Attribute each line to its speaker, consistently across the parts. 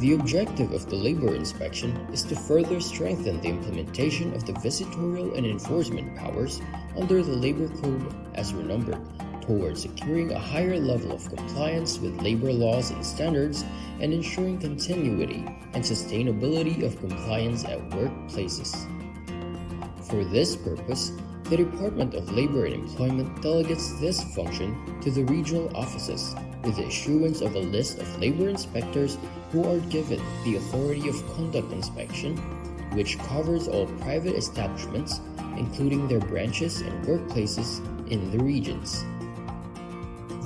Speaker 1: The objective of the labor inspection is to further strengthen the implementation of the visitorial and enforcement powers under the Labor Code as renumbered towards securing a higher level of compliance with labor laws and standards and ensuring continuity and sustainability of compliance at workplaces. For this purpose, the Department of Labor and Employment delegates this function to the regional offices with the issuance of a list of labor inspectors who are given the authority of conduct inspection, which covers all private establishments, including their branches and workplaces in the regions.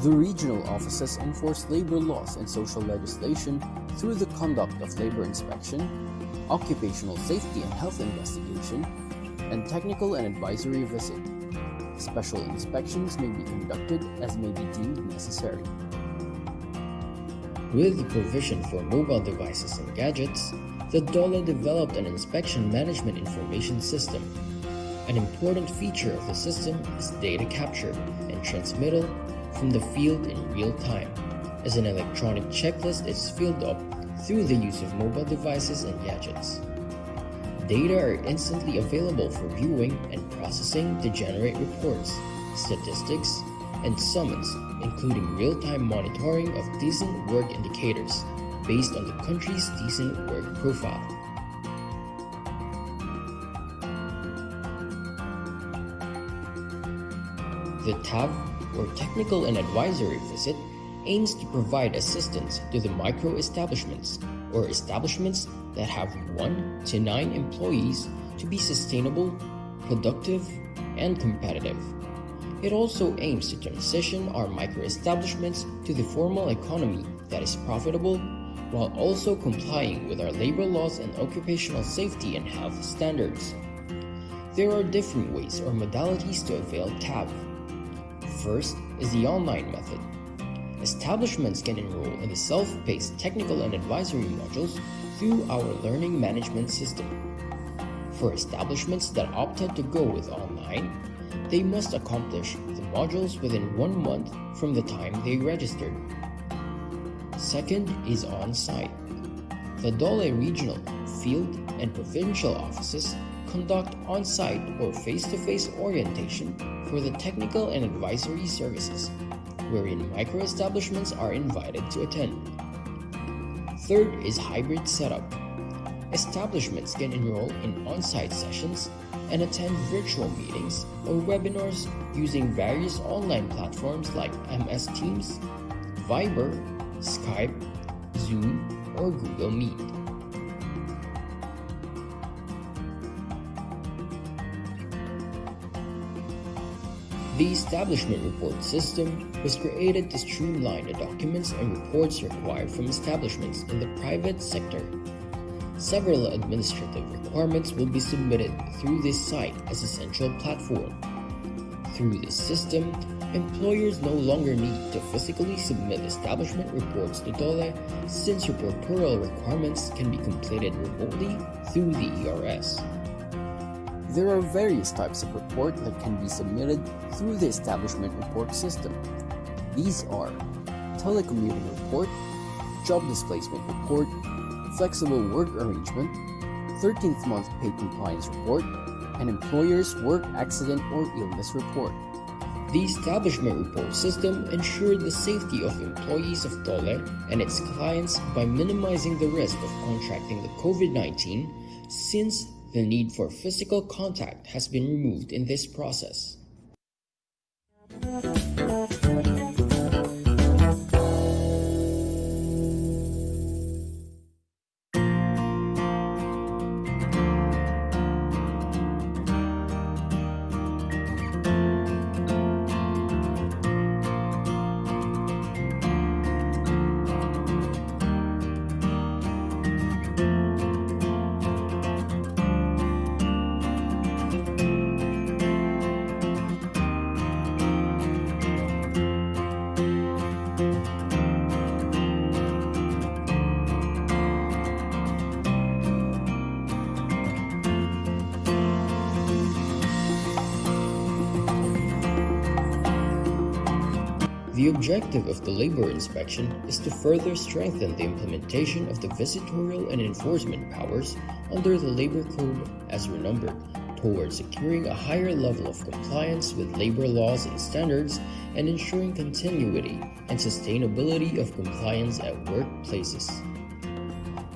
Speaker 2: The regional offices enforce labor laws and social legislation through the conduct of labor inspection, occupational safety and health investigation, and technical and advisory visit. Special inspections may be conducted as may be deemed necessary.
Speaker 1: With the provision for mobile devices and gadgets, the DOLE developed an inspection management information system. An important feature of the system is data capture and transmittal from the field in real time, as an electronic checklist is filled up through the use of mobile devices and gadgets. Data are instantly available for viewing and processing to generate reports, statistics, and summons, including real-time monitoring of decent work indicators based on the country's decent work profile. The TAV, or Technical and Advisory Visit, aims to provide assistance to the micro-establishments, or establishments that have 1 to 9 employees, to be sustainable, productive, and competitive. It also aims to transition our micro-establishments to the formal economy that is profitable, while also complying with our labor laws and occupational safety and health standards. There are different ways or modalities to avail TAV. First is the online method. Establishments can enroll in the self-paced technical and advisory modules through our learning management system. For establishments that opted to go with online, they must accomplish the modules within 1 month from the time they registered. Second is on-site. The DOLE regional, field, and provincial offices conduct on-site or face-to-face orientation for the technical and advisory services, wherein micro-establishments are invited to attend. Third is hybrid setup. Establishments can enroll in on-site sessions and attend virtual meetings or webinars using various online platforms like MS Teams, Viber, Skype, Zoom, or Google Meet. The establishment report system was created to streamline the documents and reports required from establishments in the private sector. Several administrative requirements will be submitted through this site as a central platform. Through this system, employers no longer need to physically submit establishment reports to DOLE, since reportorial requirements can be completed remotely through the ERS.
Speaker 2: There are various types of report that can be submitted through the establishment report system. These are telecommuting report, job displacement report, flexible work arrangement, 13th month pay compliance report, and employer's work accident or illness report.
Speaker 1: The establishment report system ensured the safety of employees of DOLE and its clients by minimizing the risk of contracting the COVID-19, since the need for physical contact has been removed in this process. The objective of the labor inspection is to further strengthen the implementation of the visitorial and enforcement powers under the Labor Code as renumbered, towards securing a higher level of compliance with labor laws and standards and ensuring continuity and sustainability of compliance at workplaces.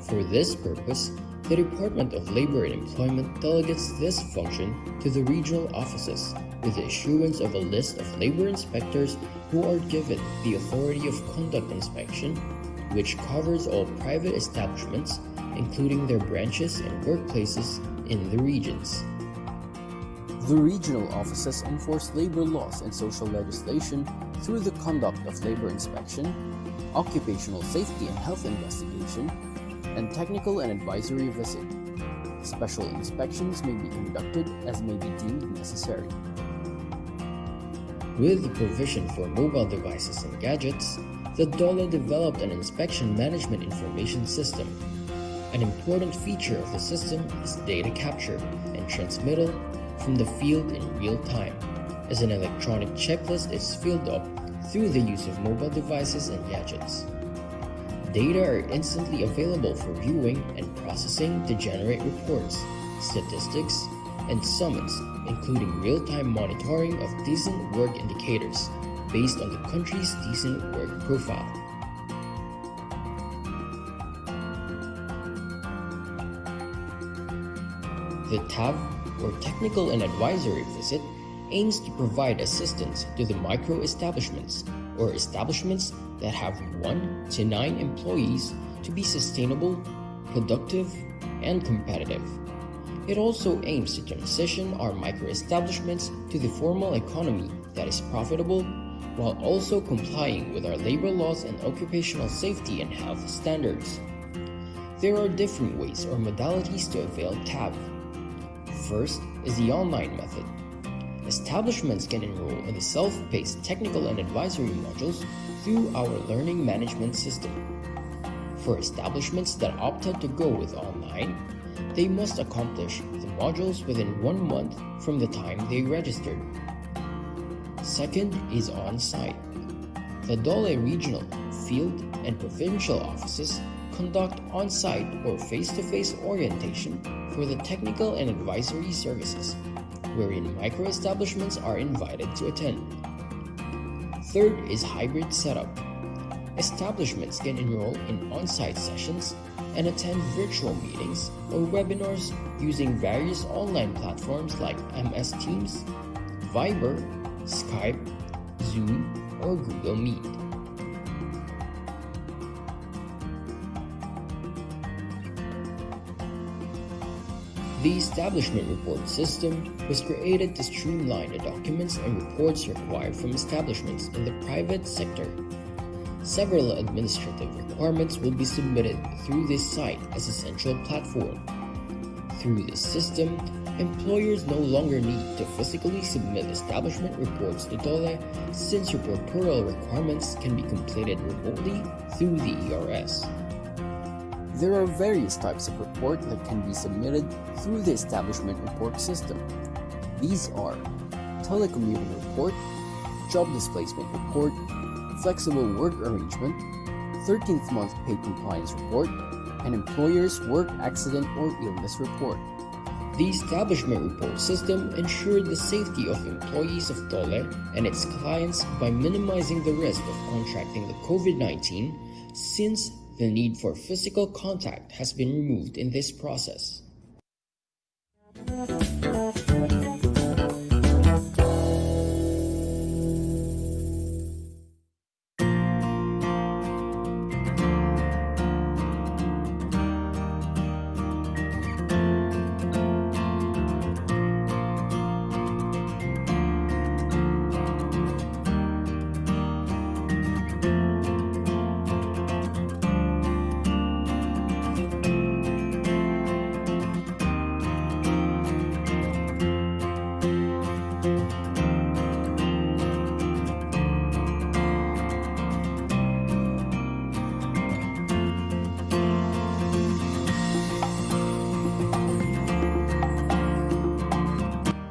Speaker 1: For this purpose, the Department of Labor and Employment delegates this function to the regional offices with the issuance of a list of labor inspectors who are given the authority of conduct inspection, which covers all private establishments, including their branches and workplaces in the regions.
Speaker 2: The regional offices enforce labor laws and social legislation through the conduct of labor inspection, occupational safety and health investigation, and technical and advisory visit. Special inspections may be conducted as may be deemed necessary.
Speaker 1: With the provision for mobile devices and gadgets, the DOLE developed an inspection management information system. An important feature of the system is data capture and transmittal from the field in real time, as an electronic checklist is filled up through the use of mobile devices and gadgets. Data are instantly available for viewing and processing to generate reports, statistics, and summons, including real-time monitoring of decent work indicators based on the country's decent work profile. The TAV, or Technical and Advisory Visit, aims to provide assistance to the micro-establishments, or establishments that have 1 to 9 employees, to be sustainable, productive, and competitive. It also aims to transition our micro-establishments to the formal economy that is profitable, while also complying with our labor laws and occupational safety and health standards. There are different ways or modalities to avail TAV. First is the online method. Establishments can enroll in the self-paced technical and advisory modules through our learning management system. For establishments that opted to go with online, they must accomplish the modules within 1 month from the time they registered. Second is on-site. The DOLE regional, field, and provincial offices conduct on-site or face-to-face orientation for the technical and advisory services, wherein micro-establishments are invited to attend. Third is hybrid setup. Establishments can enroll in on-site sessions and attend virtual meetings or webinars using various online platforms like MS Teams, Viber, Skype, Zoom, or Google Meet. The establishment report system was created to streamline the documents and reports required from establishments in the private sector. Several administrative requirements will be submitted through this site as a central platform. Through this system, employers no longer need to physically submit establishment reports to DOLE, since reportorial requirements can be completed remotely through the ERS.
Speaker 2: There are various types of report that can be submitted through the establishment report system. These are telecommuting report, job displacement report, flexible work arrangement, 13th month paid compliance report, and employer's work accident or illness report.
Speaker 1: The establishment report system ensured the safety of employees of DOLE and its clients by minimizing the risk of contracting the COVID-19, since the need for physical contact has been removed in this process.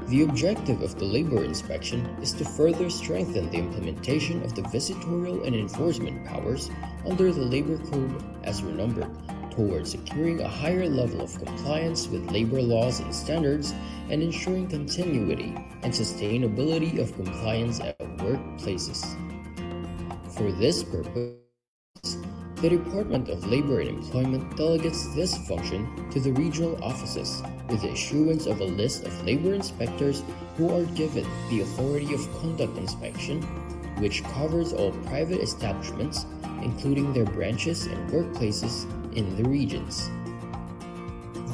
Speaker 1: The objective of the labor inspection is to further strengthen the implementation of the visitorial and enforcement powers under the Labor Code as renumbered, towards securing a higher level of compliance with labor laws and standards and ensuring continuity and sustainability of compliance at workplaces. For this purpose, the Department of Labor and Employment delegates this function to the regional offices with the issuance of a list of labor inspectors who are given the authority of conduct inspection, which covers all private establishments, including their branches and workplaces in the regions.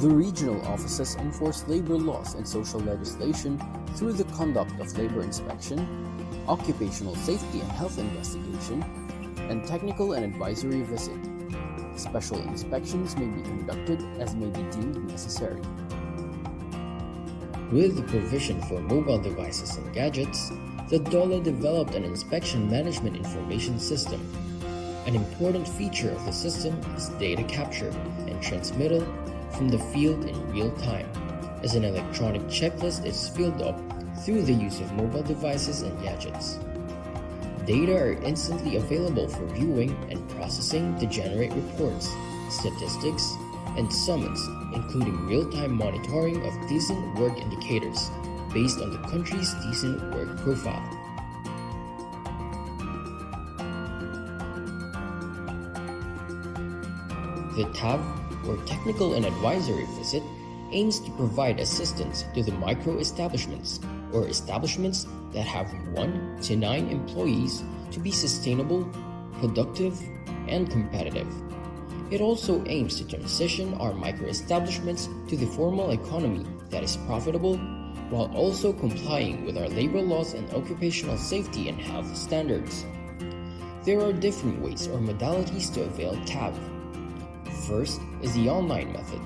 Speaker 2: The regional offices enforce labor laws and social legislation through the conduct of labor inspection, occupational safety and health investigation, and technical and advisory visit. Special inspections may be conducted as may be deemed necessary.
Speaker 1: With the provision for mobile devices and gadgets, the DOLE developed an inspection management information system. An important feature of the system is data capture and transmittal from the field in real time, as an electronic checklist is filled up through the use of mobile devices and gadgets. Data are instantly available for viewing and processing to generate reports, statistics, and summons, including real-time monitoring of decent work indicators based on the country's decent work profile. The TAV, or Technical and Advisory Visit, aims to provide assistance to the micro-establishments, or establishments that have 1 to 9 employees, to be sustainable, productive, and competitive. It also aims to transition our micro-establishments to the formal economy that is profitable, while also complying with our labor laws and occupational safety and health standards. There are different ways or modalities to avail TAV. First is the online method.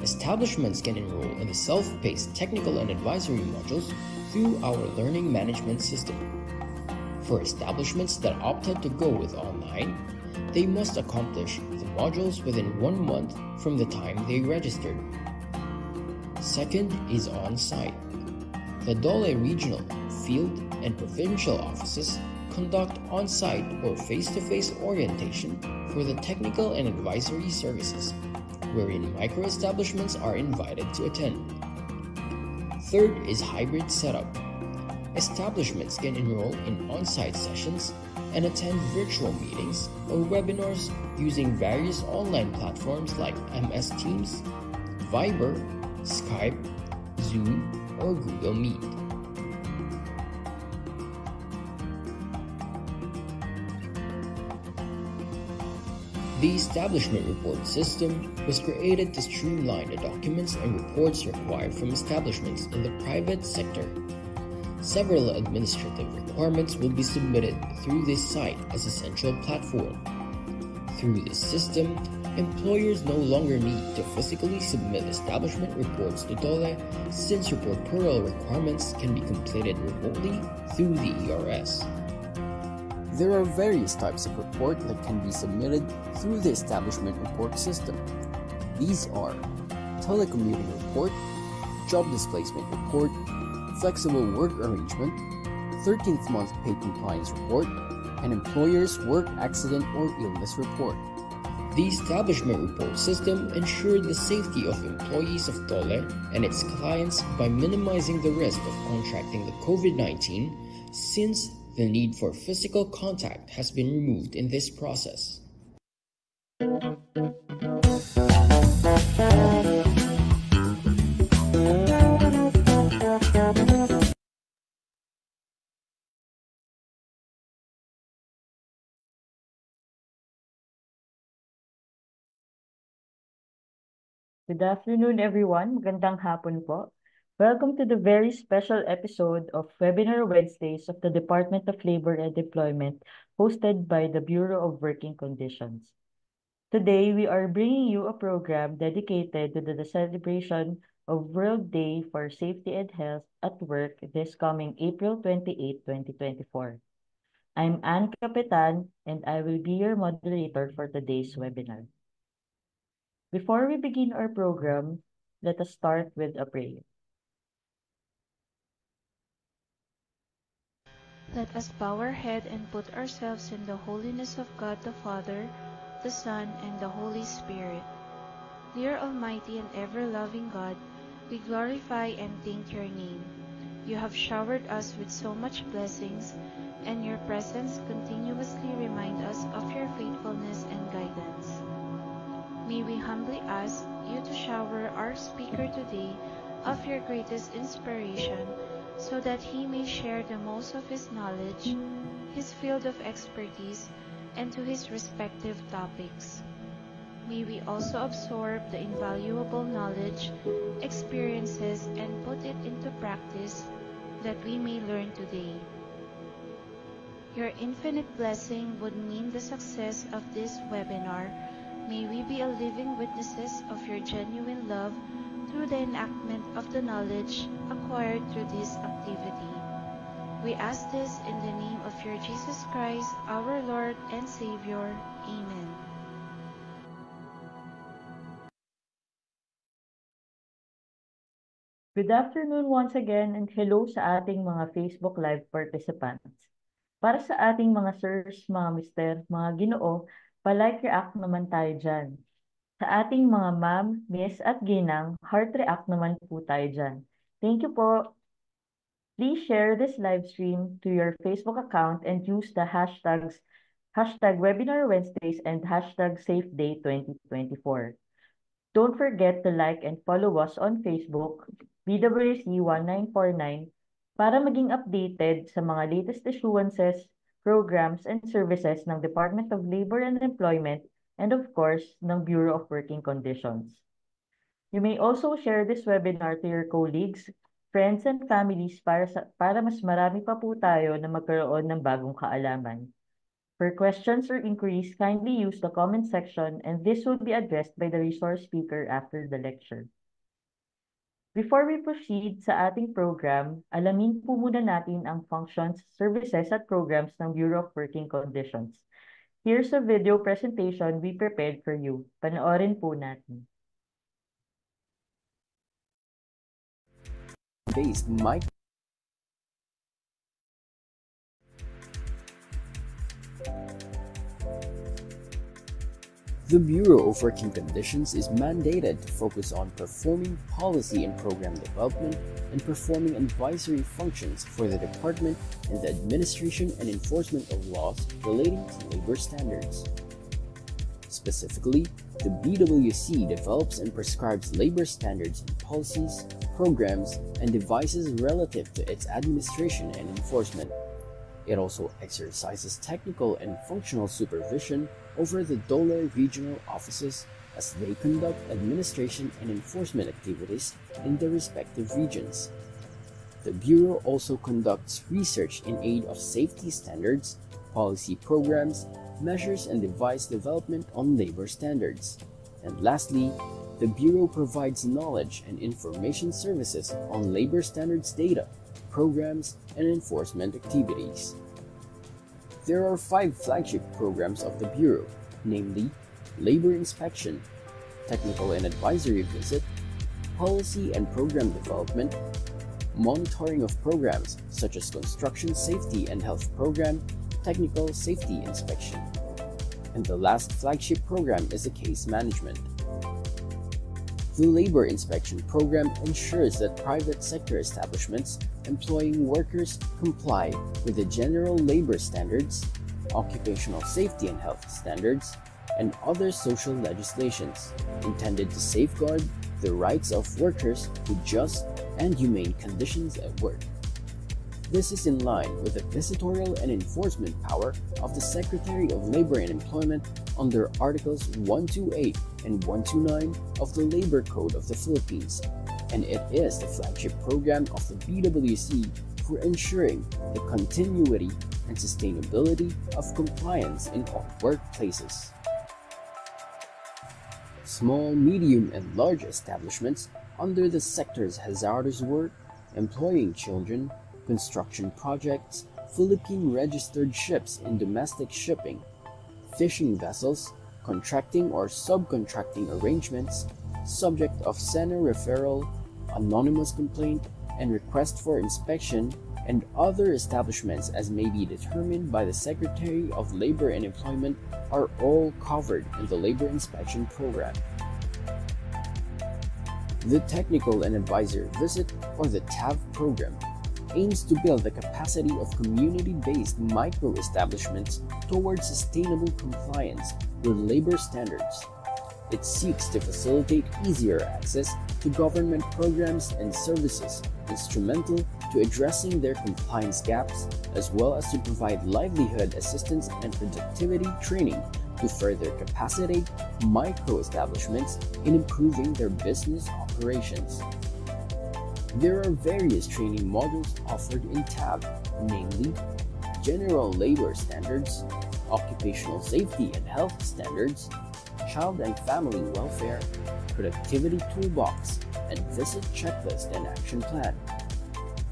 Speaker 1: Establishments can enroll in the self-paced technical and advisory modules through our learning management system. For establishments that opted to go with online, they must accomplish the modules within 1 month from the time they registered. Second is on-site. The DOLE regional, field, and provincial offices conduct on-site or face-to-face orientation for the technical and advisory services, wherein micro-establishments are invited to attend. Third is hybrid setup. Establishments can enroll in on-site sessions and attend virtual meetings or webinars using various online platforms like MS Teams, Viber, Skype, Zoom, or Google Meet. The establishment report system was created to streamline the documents and reports required from establishments in the private sector. Several administrative requirements will be submitted through this site as a central platform. Through this system, employers no longer need to physically submit establishment reports to DOLE, since reportorial requirements can be completed remotely through the ERS.
Speaker 2: There are various types of report that can be submitted through the establishment report system. These are telecommuting report, job displacement report, flexible work arrangement, 13th month pay compliance report, and employer's work accident or illness report.
Speaker 1: The establishment report system ensured the safety of employees of DOLE and its clients by minimizing the risk of contracting the COVID-19, since the need for physical contact has been removed in this process.
Speaker 3: Good afternoon, everyone. Magandang hapon po. Welcome to the very special episode of Webinar Wednesdays of the Department of Labor and Employment, hosted by the Bureau of Working Conditions. Today, we are bringing you a program dedicated to the celebration of World Day for Safety and Health at Work this coming April 28, 2024. I'm Anne Capitan, and I will be your moderator for today's webinar. Before we begin our program, let us start with a prayer.
Speaker 4: Let us bow our head and put ourselves in the holiness of God the Father, the Son, and the Holy Spirit. Dear Almighty and ever-loving God, we glorify and thank your name. You have showered us with so much blessings, and your presence continuously remind us of your faithfulness and guidance. May we humbly ask you to shower our speaker today of your greatest inspiration, so that he may share the most of his knowledge, his field of expertise, and to his respective topics. May we also absorb the invaluable knowledge, experiences, and put it into practice, that we may learn today. Your infinite blessing would mean the success of this webinar. May we be a living witnesses of your genuine love through the enactment of the knowledge acquired through this activity. We ask this in the name of your Jesus Christ, our Lord and Savior. Amen.
Speaker 3: Good afternoon once again and hello sa ating mga Facebook Live participants. Para sa ating mga sirs, mga mister, mga ginoo, palike react naman tayo dyan. Sa ating mga ma'am, miss at ginang, heart react naman po tayo dyan. Thank you po. Please share this live stream to your Facebook account and use the hashtags #Webinar Wednesdays and #SafeDay2024. Don't forget to like and follow us on Facebook, BWC1949, para maging updated sa mga latest issuances, programs, and services ng Department of Labor and Employment and of course, ng Bureau of Working Conditions. You may also share this webinar to your colleagues, friends, and families para mas marami pa po tayo na magkaroon ng bagong kaalaman. For questions or inquiries, kindly use the comment section and this will be addressed by the resource speaker after the lecture. Before we proceed sa ating program, alamin po muna natin ang functions, services at programs ng Bureau of Working Conditions. Here's a video presentation we prepared for you. Panoorin po natin.
Speaker 2: Based mic. The Bureau of Working Conditions is mandated to focus on performing policy and program development and performing advisory functions for the department in the administration and enforcement of laws relating to labor standards. Specifically, the BWC develops and prescribes labor standards and policies, programs, and devices relative to its administration and enforcement. It also exercises technical and functional supervision over the DOLE regional offices as they conduct administration and enforcement activities in their respective regions. The Bureau also conducts research in aid of safety standards, policy programs, measures and device development on labor standards. And lastly, the Bureau provides knowledge and information services on labor standards data, programs, and enforcement activities. There are 5 flagship programs of the Bureau, namely Labor Inspection, Technical and Advisory Visit, Policy and Program Development, Monitoring of Programs such as Construction Safety and Health Program, Technical Safety Inspection. And the last flagship program is the Case Management. The Labor Inspection Program ensures that private sector establishments employing workers comply with the general labor standards, occupational safety and health standards, and other social legislations intended to safeguard the rights of workers to just and humane conditions at work. This is in line with the visitorial and enforcement power of the Secretary of Labor and Employment under Articles 128 and 129 of the Labor Code of the Philippines, and it is the flagship program of the BWC for ensuring the continuity and sustainability of compliance in all workplaces. Small, medium, and large establishments under the sector's hazardous work, employing children, construction projects, Philippine-registered ships in domestic shipping, fishing vessels, contracting or subcontracting arrangements, subject of SENA referral, anonymous complaint, and request for inspection, and other establishments as may be determined by the Secretary of Labor and Employment are all covered in the Labor Inspection Program. The Technical and Advisory Visit, or the TAV program, aims to build the capacity of community-based micro-establishments towards sustainable compliance with labor standards. It seeks to facilitate easier access to government programs and services instrumental to addressing their compliance gaps, as well as to provide livelihood assistance and productivity training to further capacitate micro-establishments in improving their business operations. There are various training modules offered in TAB, namely General Labor Standards, Occupational Safety and Health Standards, Child and Family Welfare, Productivity Toolbox, and Visit Checklist and Action Plan.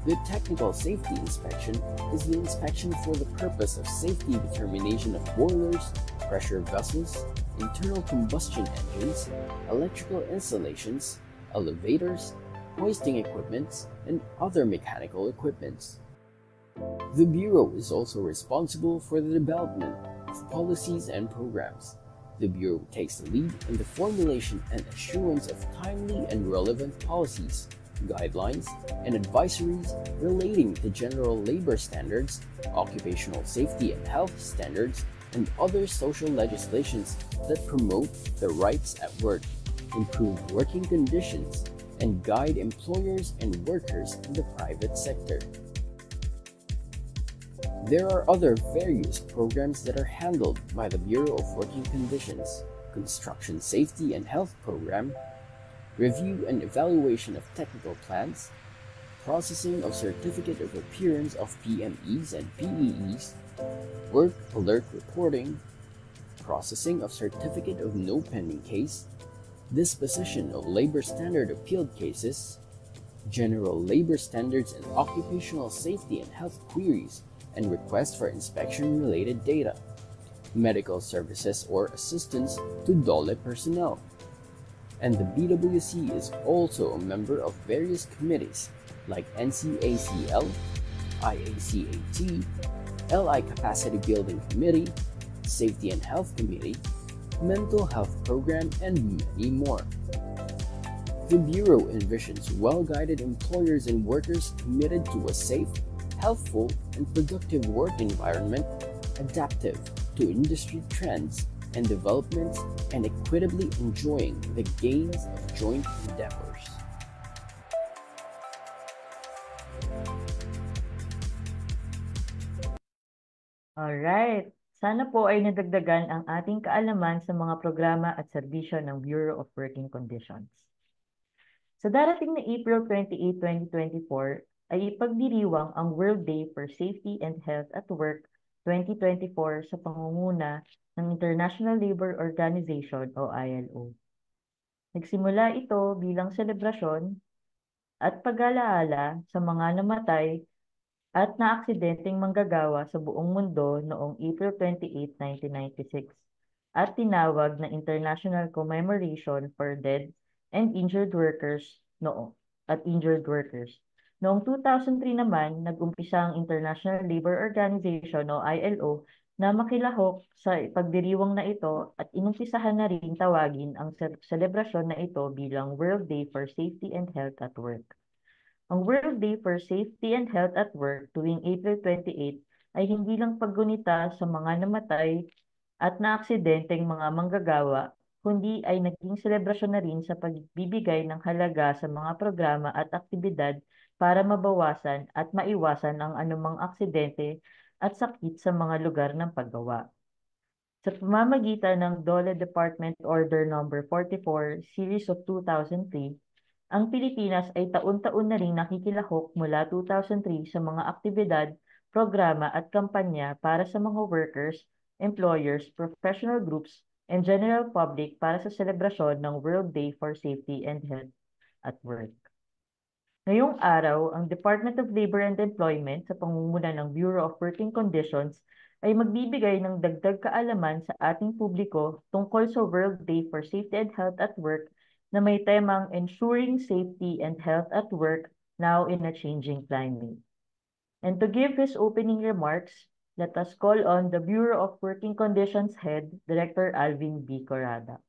Speaker 2: The Technical Safety Inspection is the inspection for the purpose of safety determination of boilers, pressure vessels, internal combustion engines, electrical installations, elevators, hoisting equipments, and other mechanical equipments. The Bureau is also responsible for the development of policies and programs. The Bureau takes the lead in the formulation and assurance of timely and relevant policies, guidelines, and advisories relating to general labor standards, occupational safety and health standards, and other social legislations that promote the rights at work, improve working conditions, and guide employers and workers in the private sector. There are other various programs that are handled by the Bureau of Working Conditions, Construction Safety and Health Program, Review and Evaluation of Technical Plans, Processing of Certificate of Appearance of PMEs and PEEs, Work Alert Reporting, Processing of Certificate of No Pending Case, Disposition of Labor Standard Appealed Cases, General Labor Standards and Occupational Safety and Health Queries and Requests for Inspection-related data, Medical Services or Assistance to DOLE personnel. And the BWC is also a member of various committees like NCACL, IACAT, LI Capacity Building Committee, Safety and Health Committee, Mental Health Program, and many more. The Bureau envisions well-guided employers and workers committed to a safe, healthful, and productive work environment, adaptive to industry trends and developments, and equitably enjoying the gains of joint endeavors.
Speaker 3: Alright. Sana po ay nadagdagan ang ating kaalaman sa mga programa at serbisyo ng Bureau of Working Conditions. Sa darating na April 28, 2024, ay ipagdiriwang ang World Day for Safety and Health at Work 2024 sa pangunguna ng International Labour Organization o ILO. Nagsimula ito bilang selebrasyon at pag-alaala sa mga namatay at naaksidenteng manggagawa sa buong mundo noong April 28, 1996 at tinawag na International Commemoration for Dead and Injured Workers Noong 2003 naman, nag-umpisa ang International Labour Organization o ILO na makilahok sa pagdiriwang na ito at inumpisahan na rin tawagin ang selebrasyon na ito bilang World Day for Safety and Health at Work. Ang World Day for Safety and Health at Work tuwing April 28 ay hindi lang paggunita sa mga namatay at naaksidenteng mga manggagawa, kundi ay naging selebrasyon na rin sa pagbibigay ng halaga sa mga programa at aktibidad para mabawasan at maiwasan ang anumang aksidente at sakit sa mga lugar ng paggawa. Sa pamamagitan ng DOLE Department Order No. 44, Series of 2003, ang Pilipinas ay taon-taon na ring nakikilahok mula 2003 sa mga aktibidad, programa at kampanya para sa mga workers, employers, professional groups, and general public para sa selebrasyon ng World Day for Safety and Health at Work. Ngayong araw, ang Department of Labor and Employment sa pangunguna ng Bureau of Working Conditions ay magbibigay ng dagdag kaalaman sa ating publiko tungkol sa World Day for Safety and Health at Work na may temang Ensuring Safety and Health at Work Now in a Changing Climate. And to give his opening remarks, let us call on the Bureau of Working Conditions Head, Director Alvin B. Corrada.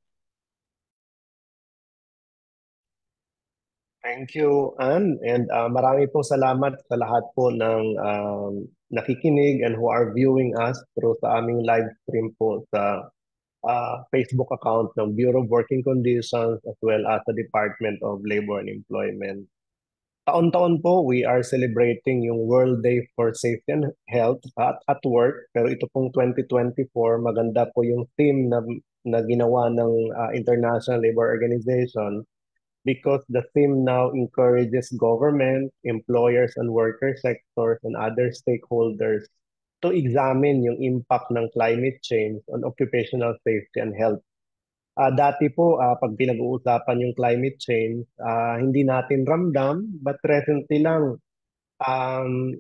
Speaker 5: Thank you, Anne. And marami pong salamat sa lahat po ng nakikinig and who are viewing us through sa aming live stream po sa Facebook account ng Bureau of Working Conditions as well as the Department of Labor and Employment. Taon-taon po, we are celebrating yung World Day for Safety and Health at work. Pero ito pong 2024, maganda po yung theme na ginawa ng International Labor Organization because the theme now encourages government, employers and worker sectors and other stakeholders to examine yung impact ng climate change on occupational safety and health. Dati po, pag pinag-uusapan yung climate change, hindi natin ramdam, but recently lang,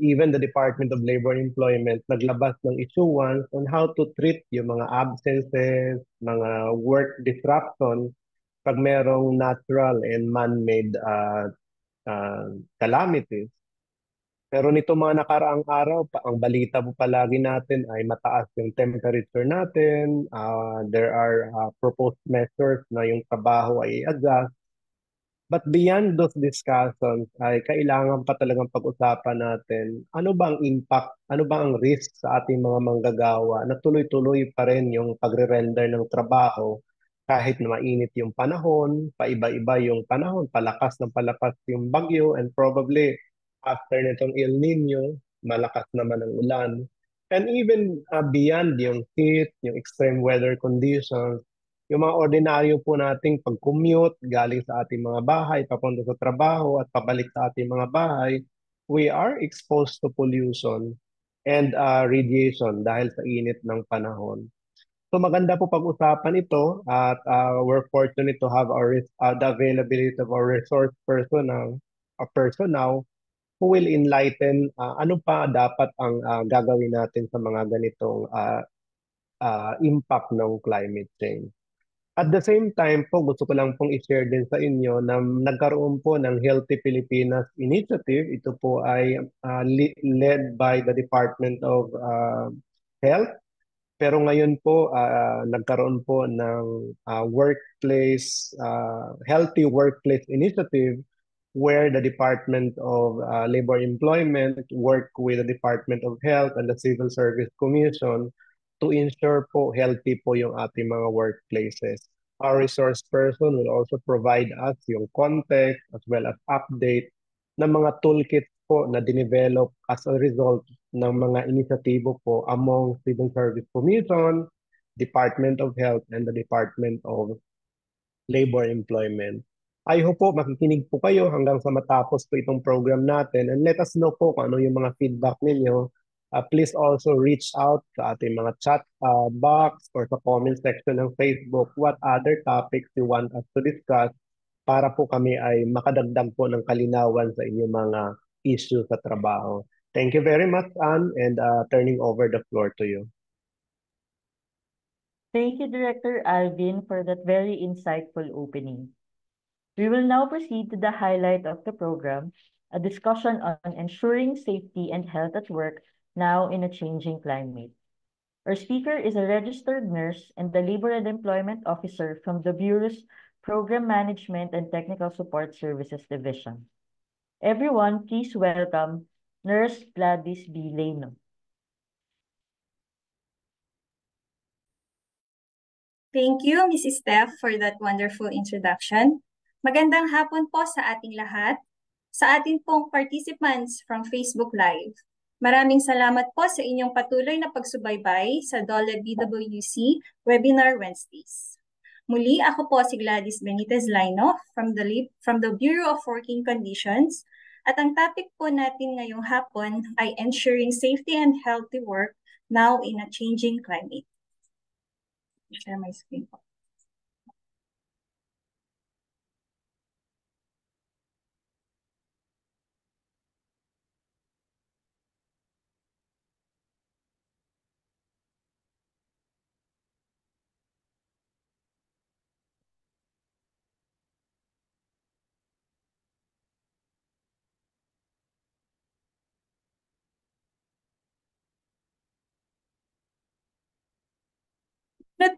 Speaker 5: even the Department of Labor and Employment naglabas ng issuance on how to treat yung mga absences, mga work disruption pag merong natural and man-made calamities. Pero nito mga nakaraang araw, ang balita po palagi natin ay mataas yung temperature natin. There are proposed measures na yung trabaho ay i-adjust. But beyond those discussions, ay kailangan pa talagang pag-usapan natin ano ba ang impact, ano ba ang risk sa ating mga manggagawa na tuloy-tuloy pa rin yung pagre-render ng trabaho kahit na mainit yung panahon, paiba-iba yung panahon, palakas ng palakas yung bagyo, and probably after nitong El Nino, malakas naman ang ulan. And even beyond yung heat, yung extreme weather conditions, yung mga ordinaryo po nating pag-commute galing sa ating mga bahay, papunta sa trabaho at pabalik sa ating mga bahay, we are exposed to pollution and radiation dahil sa init ng panahon. So maganda po pag-usapan ito at we're fortunate to have the availability of our resource personnel who will enlighten ano pa dapat ang gagawin natin sa mga ganitong impact ng climate change. At the same time po, gusto ko lang pong i-share din sa inyo na nagkaroon po ng Healthy Pilipinas Initiative. Ito po ay led by the Department of Health. Pero ngayon po, nagkaroon po ng Healthy Workplace Initiative where the Department of Labor and Employment work with the Department of Health and the Civil Service Commission to ensure po healthy po yung ating mga workplaces. Our resource person will also provide us yung context as well as update ng mga toolkits po na dinevelop as a result ng mga inisyatibo po among Civil Service Commission, Department of Health, and the Department of Labor and Employment. I hope po makikinig po kayo hanggang sa matapos po itong program natin and let us know po kung ano yung mga feedback ninyo. Please also reach out sa ating mga chat box or sa comment section ng Facebook what other topics you want us to discuss para po kami ay makadagdag po ng kalinawan sa inyong mga issues sa trabaho. Thank you very much, Anne, and turning over the floor to you.
Speaker 3: Thank you, Director Alvin, for that very insightful opening. We will now proceed to the highlight of the program, a discussion on ensuring safety and health at work now in a changing climate. Our speaker is a registered nurse and the Labor and Employment Officer from the Bureau's Program Management and Technical Support Services Division. Everyone, please welcome Nurse Gladys B. Leno.
Speaker 6: Thank you, Mrs. Steph, for that wonderful introduction. Magandang hapon po sa ating lahat, sa ating pong participants from Facebook Live. Maraming salamat po sa inyong patuloy na pagsubaybay sa DOLE BWC Webinar Wednesdays. Muli, ako po si Gladys Benitez Laino from the Bureau of Working Conditions at ang topic po natin ngayong hapon ay ensuring safety and healthy work now in a changing climate. Share my screen po.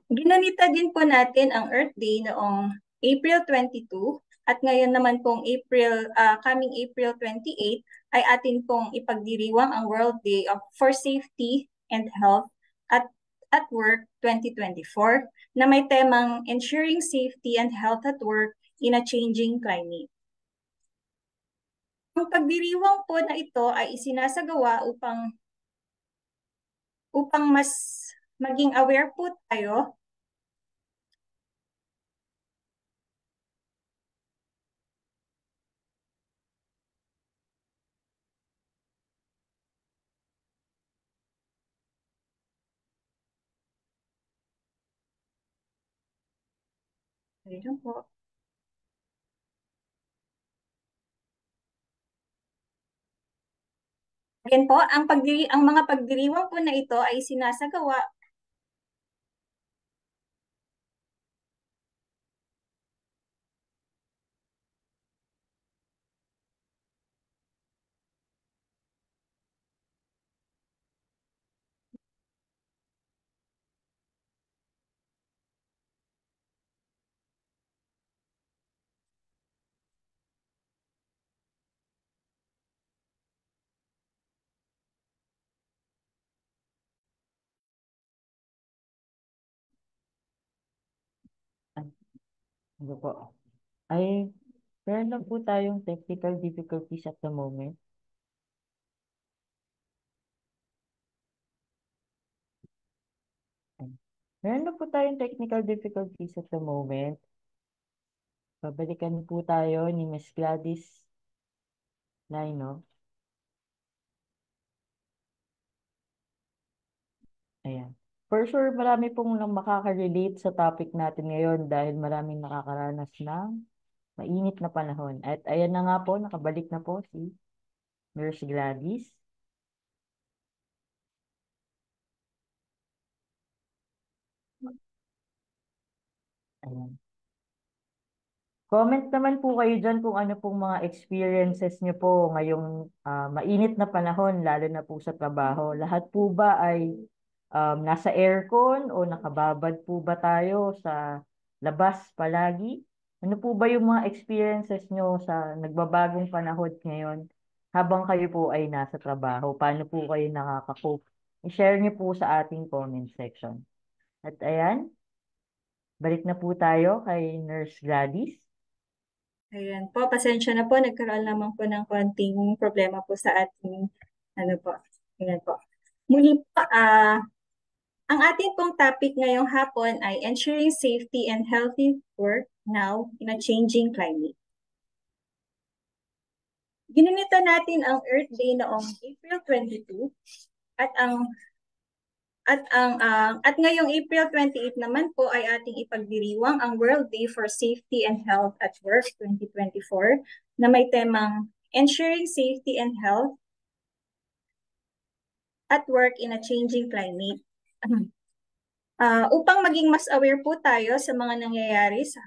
Speaker 6: Ginanita din po natin ang Earth Day noong April 22 at ngayon naman pong coming April 28 ay atin pong ipagdiriwang ang World Day for Safety and Health at Work 2024 na may temang Ensuring Safety and Health at Work in a Changing Climate. Ang pagdiriwang po na ito ay isinasagawa upang mas maging aware po tayo Ayun po. Again po, ang mga pagdiriwang po na ito ay sinasagawa
Speaker 3: Ano po? Ay, meron lang po tayong technical difficulties at the moment. Meron na po tayong technical difficulties at the moment. Babalikan po tayo ni Miss Gladys Lino. Ayan. For sure, marami pong nang makaka-relate sa topic natin ngayon dahil maraming nakakaranas ng mainit na panahon. At ayan na nga po, nakabalik na po si Nurse Gladys. Ayan. Comment naman po kayo dyan kung ano pong mga experiences nyo po ngayong mainit na panahon, lalo na po sa trabaho. Lahat po ba ay nasa aircon o nakababad po ba tayo sa labas palagi? Ano po ba yung mga experiences nyo sa nagbabagong panahon ngayon habang kayo po ay nasa trabaho? Paano po kayo nakaka-cope? I-share nyo po sa ating comment section. At ayan, balik na po tayo kay Nurse Gladys.
Speaker 6: Ayan po, pasensya na po, nagkaroon naman po ng konting problema po sa ating, ayan po. Muli po, ang ating pong topic ngayong hapon ay ensuring safety and healthy work now in a changing climate. Ginunita natin ang Earth Day noong April 22 at ngayong April 28 naman po ay ating ipagdiriwang ang World Day for Safety and Health at Work 2024 na may temang Ensuring Safety and Health at Work in a Changing Climate. Upang maging mas aware po tayo sa mga nangyayari sa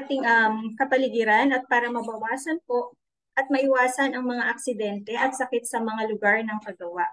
Speaker 6: ating kapaligiran at para mabawasan po at maiwasan ang mga aksidente at sakit sa mga lugar ng paggawa.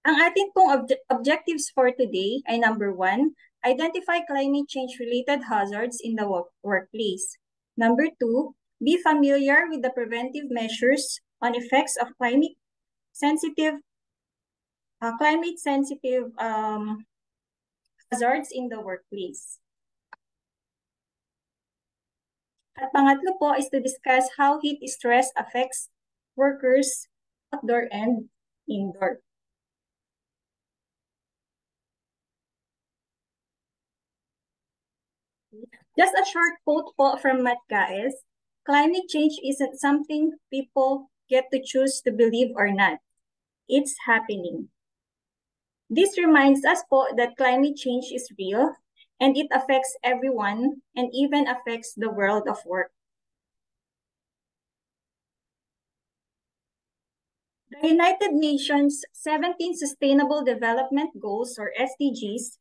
Speaker 6: Ang ating pong objectives for today ay number 1, identify climate change-related hazards in the workplace. Number 2, be familiar with the preventive measures on effects of climate-sensitive hazards in the workplace. At pangatlo po is to discuss how heat stress affects workers outdoor and indoor. Just a short quote po from Matt Gaes, climate change isn't something people get to choose to believe or not. It's happening. This reminds us po that climate change is real and it affects everyone and even affects the world of work. The United Nations 17 Sustainable Development Goals, or SDGs,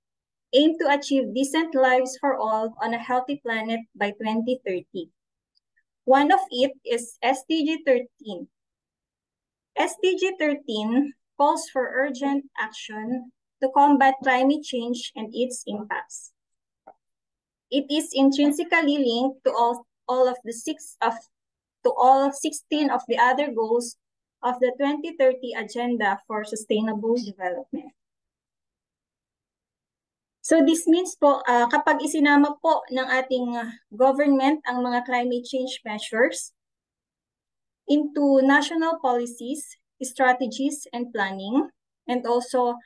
Speaker 6: aim to achieve decent lives for all on a healthy planet by 2030. One of it is SDG 13. SDG 13 calls for urgent action to combat climate change and its impacts. It is intrinsically linked to all 16 of the other goals of the 2030 Agenda for Sustainable Development. So this means po, kapag isinama po ng ating government ang mga climate change measures into national policies, strategies, and planning, and also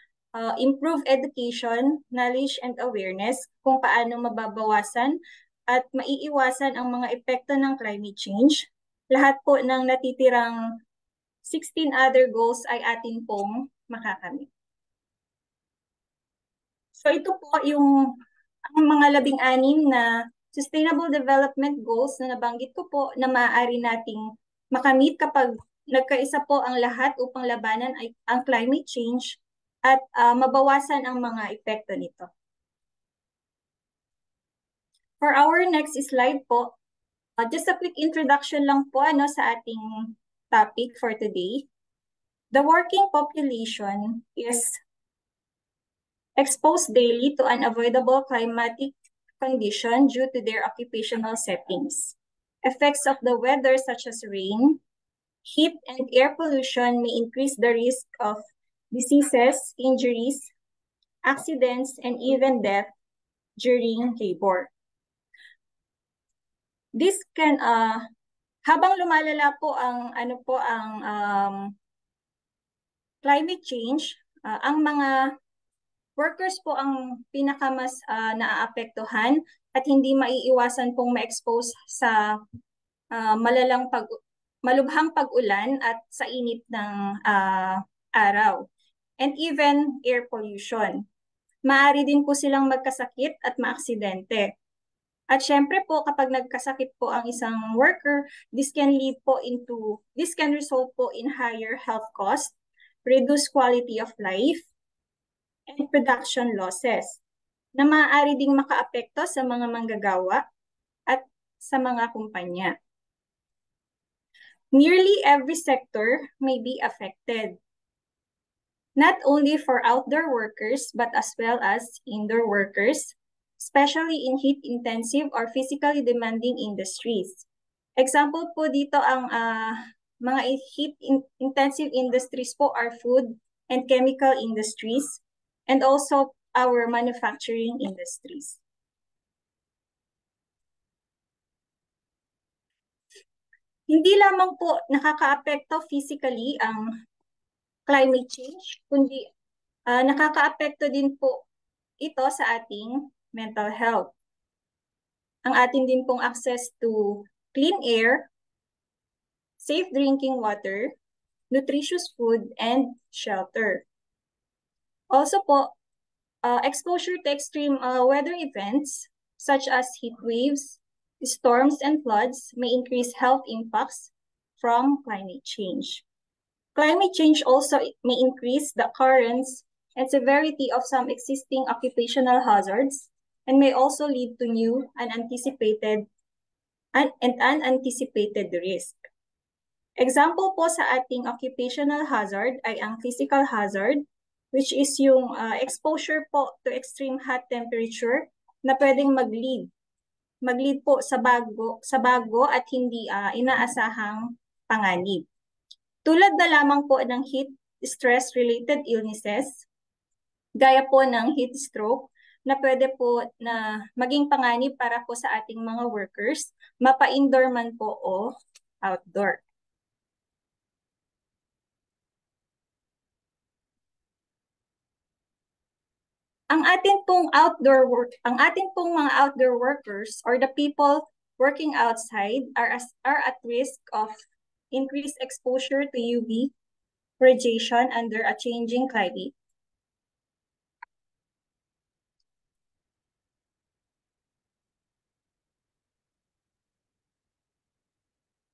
Speaker 6: improve education, knowledge, and awareness kung paano mababawasan at maiiwasan ang mga epekto ng climate change. Lahat po ng natitirang 16 other goals ay atin pong makakamit. So ito po yung ang mga 16 na Sustainable Development Goals na nabanggit ko po na maaari nating makamit kapag nagkaisa po ang lahat upang labanan ang climate change at mabawasan ang mga epekto nito. For our next slide po, just a quick introduction lang po sa ating topic for today. The working population is exposed daily to unavoidable climatic condition due to their occupational settings. Effects of the weather such as rain, heat, and air pollution may increase the risk of diseases, injuries, accidents, and even death during labor. This can, habang lumalala po ang climate change, ang mga workers po ang pinakamas naaapektuhan at hindi maiiwasan pong ma-expose sa malubhang pag-ulan at sa init ng araw. And even air pollution. Maaari din po silang magkasakit at maaksidente. At syempre po kapag nagkasakit po ang isang worker, this can result po in higher health costs, reduced quality of life, and production losses na maaari ding makaapekto sa mga manggagawa at sa mga kumpanya. Nearly every sector may be affected, not only for outdoor workers but as well as indoor workers, especially in heat-intensive or physically demanding industries. Example po dito ang mga heat-intensive industries po are food and chemical industries, and also our manufacturing industries. Hindi lamang po nakakaapekto physically ang climate change, kundi nakakaapekto din po ito sa ating mental health. Ang atin din pong access to clean air, safe drinking water, nutritious food, and shelter. Also po, exposure to extreme weather events such as heat waves, storms, and floods may increase health impacts from climate change. Climate change also may increase the occurrence and severity of some existing occupational hazards and may also lead to new unanticipated risk. Example po sa ating occupational hazard ay ang physical hazard, which is yung exposure po to extreme hot temperature na pwedeng mag-lead po sa bago at hindi inaasahang panganib. Tulad na lamang po ng heat stress-related illnesses, gaya po ng heat stroke, na pwede po na maging panganib para po sa ating mga workers, mapa-indoor man po o outdoor. Ang ating pong mga outdoor workers or the people working outside are at risk of increased exposure to UV radiation under a changing climate.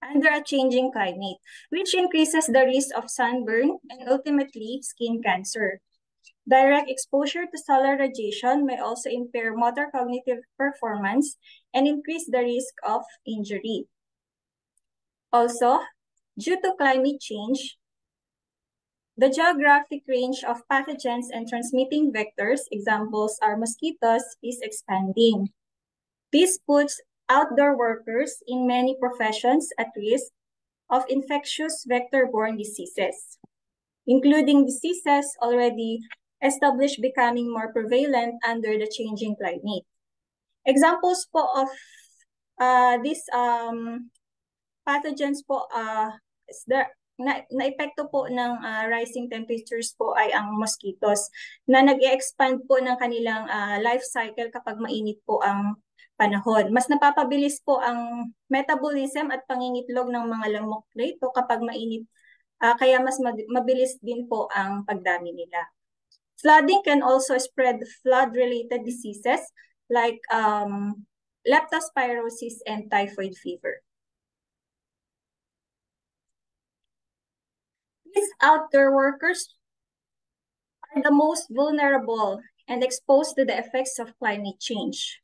Speaker 6: under a changing climate, which increases the risk of sunburn and ultimately skin cancer. Direct exposure to solar radiation may also impair motor cognitive performance and increase the risk of injury. Also, due to climate change, the geographic range of pathogens and transmitting vectors, examples are mosquitoes, is expanding. This puts outdoor workers in many professions at risk of infectious vector-borne diseases, including diseases already established becoming more prevalent under the changing climate. Examples po of these pathogens po na-epekto po ng rising temperatures po ay ang mosquitoes na nag-expand po ng kanilang life cycle kapag mainit po ang panahon. Mas napapabilis po ang metabolism at pangingitlog ng mga lamok rito kapag mainit, kaya mas mabilis din po ang pagdami nila. Flooding can also spread flood-related diseases like leptospirosis and typhoid fever. These outdoor workers are the most vulnerable and exposed to the effects of climate change.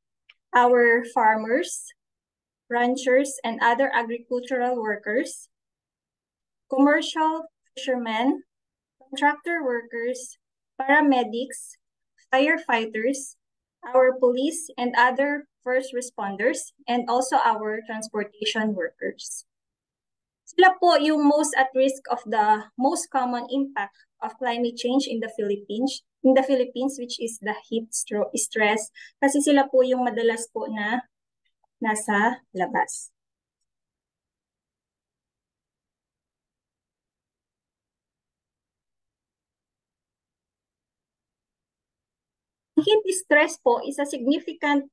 Speaker 6: Our farmers, ranchers, and other agricultural workers, commercial fishermen, contractor workers, paramedics, firefighters, our police and other first responders, and also our transportation workers. Sila po yung most at risk of the most common impact of climate change in the Philippines, which is the heat stress, kasi sila po yung madalas po na nasa labas. Heat stress po is a significant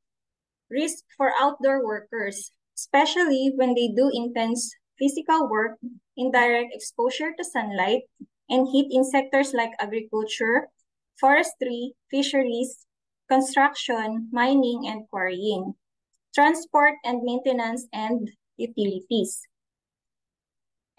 Speaker 6: risk for outdoor workers, especially when they do intense physical work in direct exposure to sunlight and heat in sectors like agriculture, forestry, fisheries, construction, mining, and quarrying, transport and maintenance, and utilities.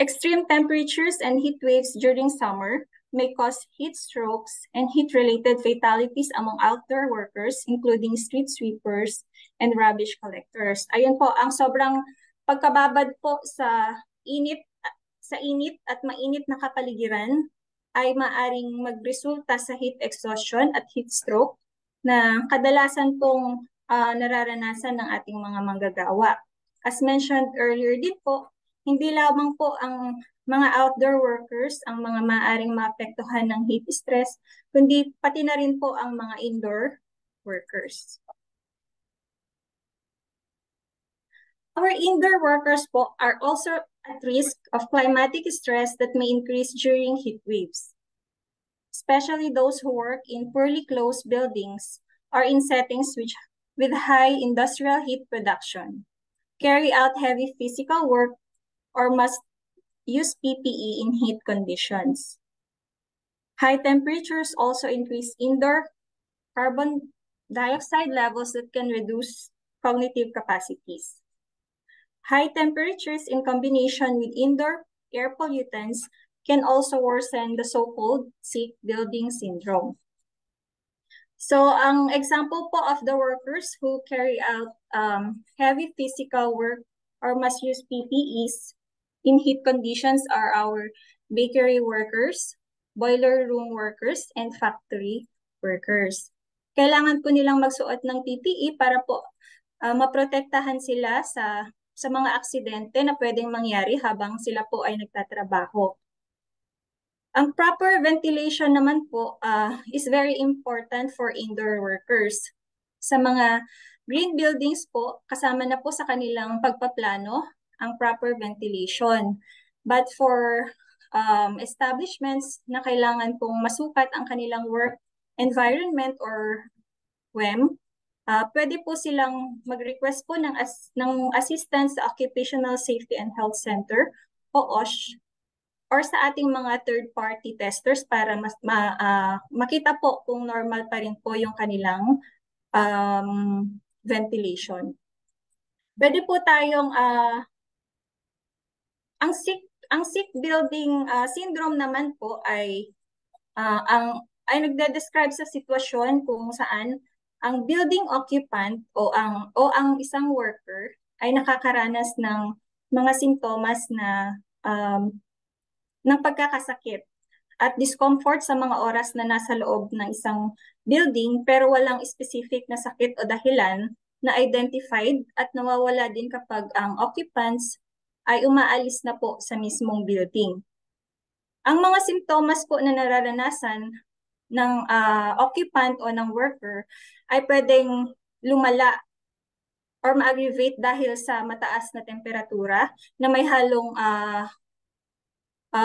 Speaker 6: Extreme temperatures and heat waves during summer may cause heat strokes and heat-related fatalities among outdoor workers, including street sweepers and rubbish collectors. Ayun po, ang sobrang pagkababad po sa init at mainit na kapaligiran ay maaring magresulta sa heat exhaustion at heat stroke na kadalasan pong nararanasan ng ating mga manggagawa. As mentioned earlier din po, hindi lamang po ang mga outdoor workers ang mga maaaring maapektuhan ng heat stress, kundi pati na rin po ang mga indoor workers. Our indoor workers po are also at risk of climatic stress that may increase during heat waves, especially those who work in poorly closed buildings or in settings with high industrial heat production, carry out heavy physical work, or must use PPE in heat conditions. High temperatures also increase indoor carbon dioxide levels that can reduce cognitive capacities. High temperatures in combination with indoor air pollutants can also worsen the so-called sick building syndrome. So, ang example po of the workers who carry out heavy physical work or must use PPEs in heat conditions are our bakery workers, boiler room workers, and factory workers. Kailangan po nilang magsuot ng PPE para po maprotektahan sila sa mga aksidente na pwedeng mangyari habang sila po ay nagtatrabaho. Ang proper ventilation naman po is very important for indoor workers. Sa mga green buildings po, kasama na po sa kanilang pagpaplano ang proper ventilation. But for establishments na kailangan pong masukat ang kanilang work environment or WEM, pwede po silang mag-request po ng assistance sa Occupational Safety and Health Center o OSH or sa ating mga third-party testers para makita po kung normal pa rin po yung kanilang ventilation. Pwede po tayong Ang sick building syndrome naman po ay nagde-describe sa sitwasyon kung saan ang building occupant o ang isang worker ay nakakaranas ng mga simptomas ng pagkakasakit at discomfort sa mga oras na nasa loob ng isang building pero walang specific na sakit o dahilan na identified at nawawala din kapag ang occupants ay umaalis na po sa mismong building. Ang mga simptomas po na nararanasan ng occupant o ng worker ay pwedeng lumala or ma-aggravate dahil sa mataas na temperatura na may halong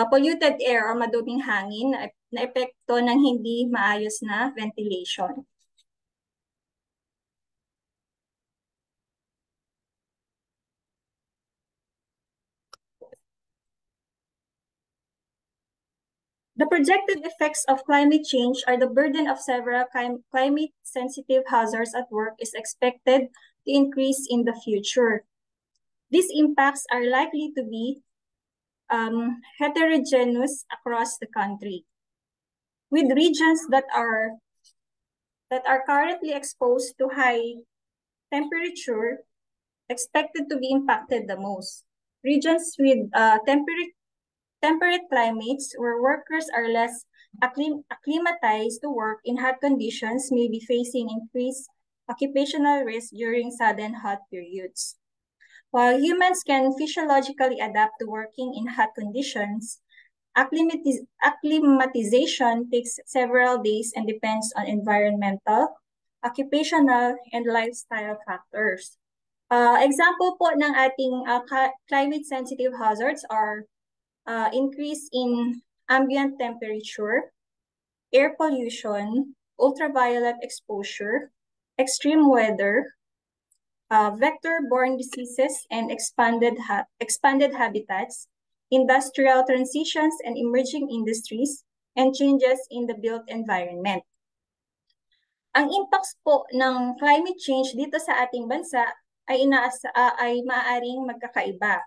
Speaker 6: polluted air or maduming hangin na epekto ng hindi maayos na ventilation. The projected effects of climate change are the burden of several climate-sensitive hazards at work is expected to increase in the future. These impacts are likely to be heterogeneous across the country, with regions that are currently exposed to high temperature expected to be impacted the most. Regions with temperate climates where workers are less acclimatized to work in hot conditions may be facing increased occupational risk during sudden hot periods. While humans can physiologically adapt to working in hot conditions, acclimatization takes several days and depends on environmental, occupational, and lifestyle factors. Example po ng ating climate-sensitive hazards are increase in ambient temperature, air pollution, ultraviolet exposure, extreme weather, vector-borne diseases and expanded habitats, industrial transitions and emerging industries, and changes in the built environment. Ang impacts po ng climate change dito sa ating bansa ay maaaring magkakaiba.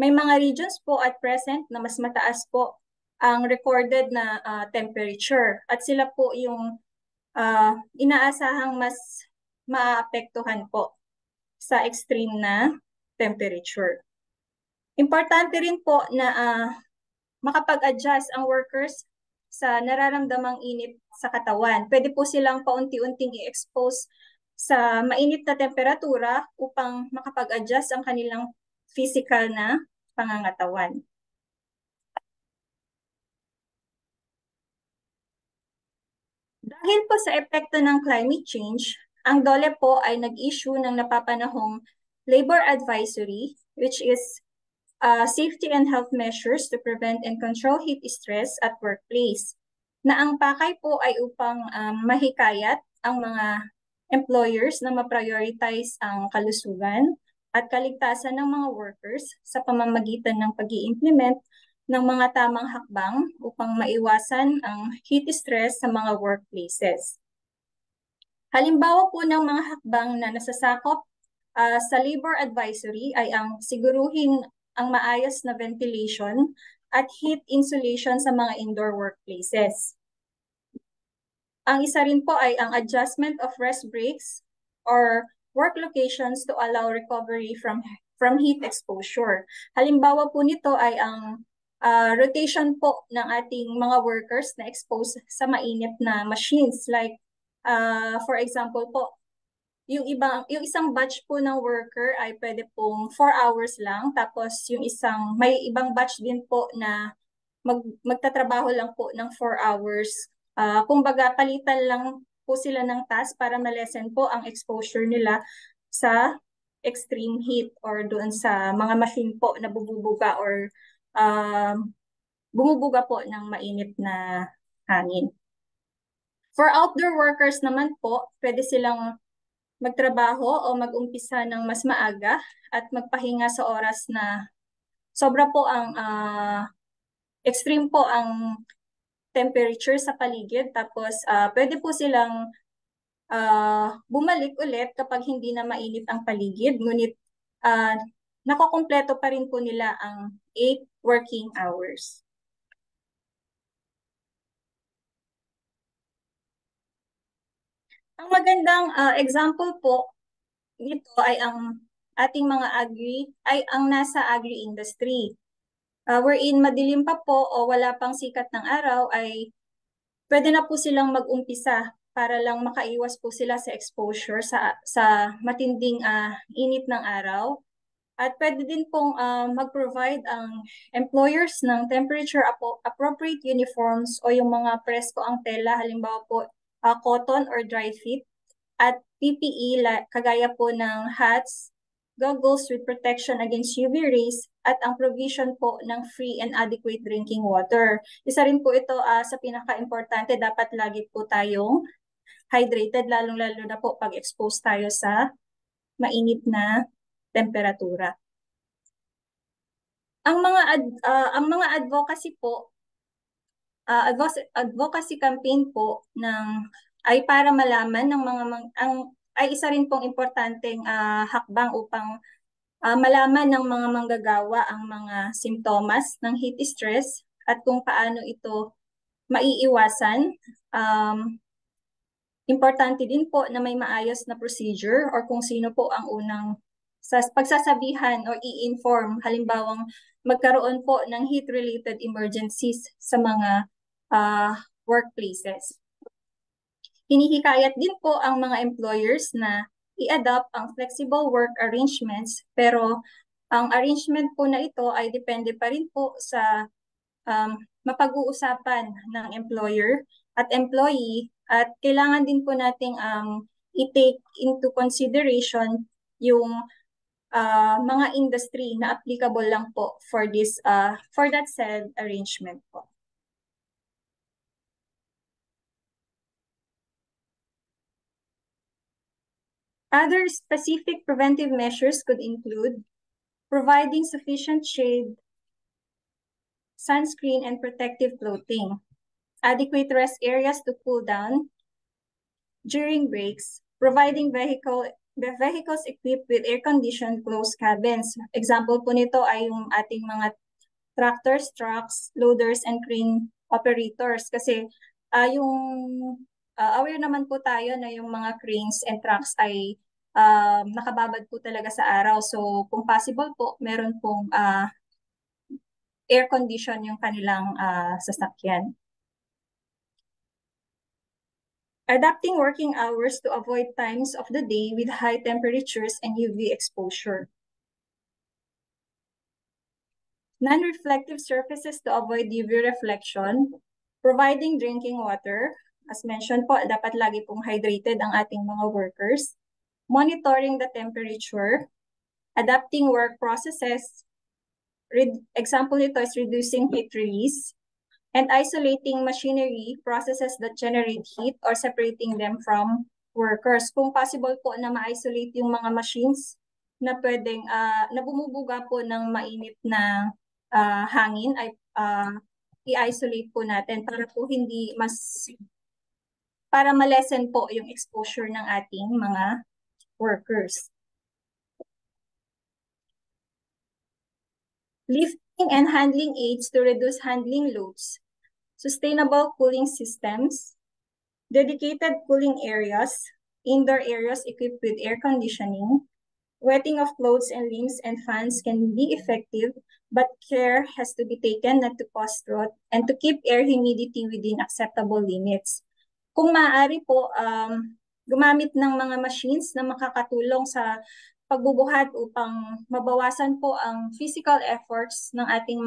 Speaker 6: May mga regions po at present na mas mataas po ang recorded na temperature at sila po yung inaasahang mas maapektuhan po sa extreme na temperature. Importante rin po na makapag-adjust ang workers sa nararamdamang init sa katawan. Pwede po silang paunti-unting i-expose sa mainit na temperatura upang makapag-adjust ang kanilang physical na pangangatawan. Dahil po sa epekto ng climate change, ang DOLE po ay nag-issue ng napapanahong labor advisory, which is safety and health measures to prevent and control heat stress at workplace, na ang pakay po ay upang mahikayat ang mga employers na ma-prioritize ang kalusugan at kaligtasan ng mga workers sa pamamagitan ng pag-i-implement ng mga tamang hakbang upang maiwasan ang heat stress sa mga workplaces. Halimbawa po ng mga hakbang na nasasakop sa labor advisory ay ang siguruhin ang maayos na ventilation at heat insulation sa mga indoor workplaces. Ang isa rin po ay ang adjustment of rest breaks or work locations to allow recovery from heat exposure. Halimbawa po nito ay ang rotation po ng ating mga workers na exposed sa mainit na machines like for example po, yung isang batch po ng worker ay pwede pong 4 hours lang, tapos may ibang batch din po na magtatrabaho lang po ng 4 hours. Kumbaga palitan lang po sila ng task para ma-lessen po ang exposure nila sa extreme heat or doon sa mga machine po na bumubuga or bumubuga po ng mainit na hangin. For outdoor workers naman po, pwede silang magtrabaho o mag-umpisa ng mas maaga at magpahinga sa oras na sobra po ang extreme po ang temperature sa paligid. Tapos pwede po silang bumalik ulit kapag hindi na mainit ang paligid. Ngunit nakukumpleto pa rin po nila ang 8 working hours. Ang magandang example po dito ay ang ating mga nasa agri-industry. Wherein madilim pa po o wala pang sikat ng araw ay pwede na po silang mag-umpisa para lang makaiwas po sila sa exposure sa matinding init ng araw. At pwede din pong mag-provide ang employers ng temperature appropriate uniforms o yung mga presko ang tela, halimbawa po cotton or dry fit, at PPE kagaya po ng hats, goggles with protection against UV rays, at ang provision po ng free and adequate drinking water. Isa rin po ito sa pinaka-importante, dapat lagi po tayong hydrated, lalong-lalo na po pag expose tayo sa mainit na temperatura. Ang mga advocacy po, advocacy campaign po ay para malaman ng ay isa rin pong importanteng hakbang upang malaman ng mga manggagawa ang mga simptomas ng heat stress at kung paano ito maiiwasan. Importante din po na may maayos na procedure or kung sino po ang unang pagsasabihan o i-inform, halimbawang magkaroon po ng heat-related emergencies sa mga workplaces. Hinihikayat din po ang mga employers na i-adopt ang flexible work arrangements, pero ang arrangement po na ito ay depende pa rin po sa mapag-uusapan ng employer at employee, at kailangan din po nating i-take into consideration yung mga industry na applicable lang po for that said arrangement po. Other specific preventive measures could include providing sufficient shade, sunscreen, and protective clothing, adequate rest areas to cool down during breaks, providing vehicles equipped with air-conditioned closed cabins. Example po nito ay yung ating mga tractors, trucks, loaders, and crane operators. Kasi aware naman po tayo na yung mga cranes and trucks ay nakababad po talaga sa araw. So kung possible po, meron pong air condition yung kanilang sasakyan. Adapting working hours to avoid times of the day with high temperatures and UV exposure. Non-reflective surfaces to avoid UV reflection. Providing drinking water. As mentioned po, dapat lagi pong hydrated ang ating mga workers. Monitoring the temperature. Adapting work processes. Example nito is reducing heat release. And isolating machinery processes that generate heat or separating them from workers. Kung possible po na ma-isolate yung mga machines na pwedeng, na bumubuga po ng mainit na hangin, ay i-isolate po natin para ma-lessen po yung exposure ng ating mga workers. Lifting and handling aids to reduce handling loads. Sustainable cooling systems, dedicated cooling areas, indoor areas equipped with air conditioning. Wetting of clothes and limbs and fans can be effective, but care has to be taken not to cause rot and to keep air humidity within acceptable limits. Kung maaari po, gumamit ng mga machines na makakatulong sa pagbubuhat upang mabawasan po ang physical efforts ng ating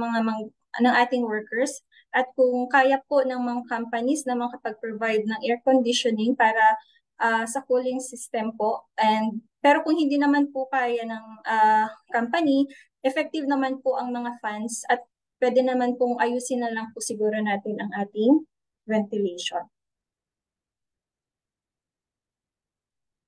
Speaker 6: workers. At kung kaya po ng mga companies na makapag-provide ng air conditioning para sa cooling system po. Pero kung hindi naman po kaya ng company, effective naman po ang mga fans at pwede naman pong ayusin na lang po siguro natin ang ating ventilation.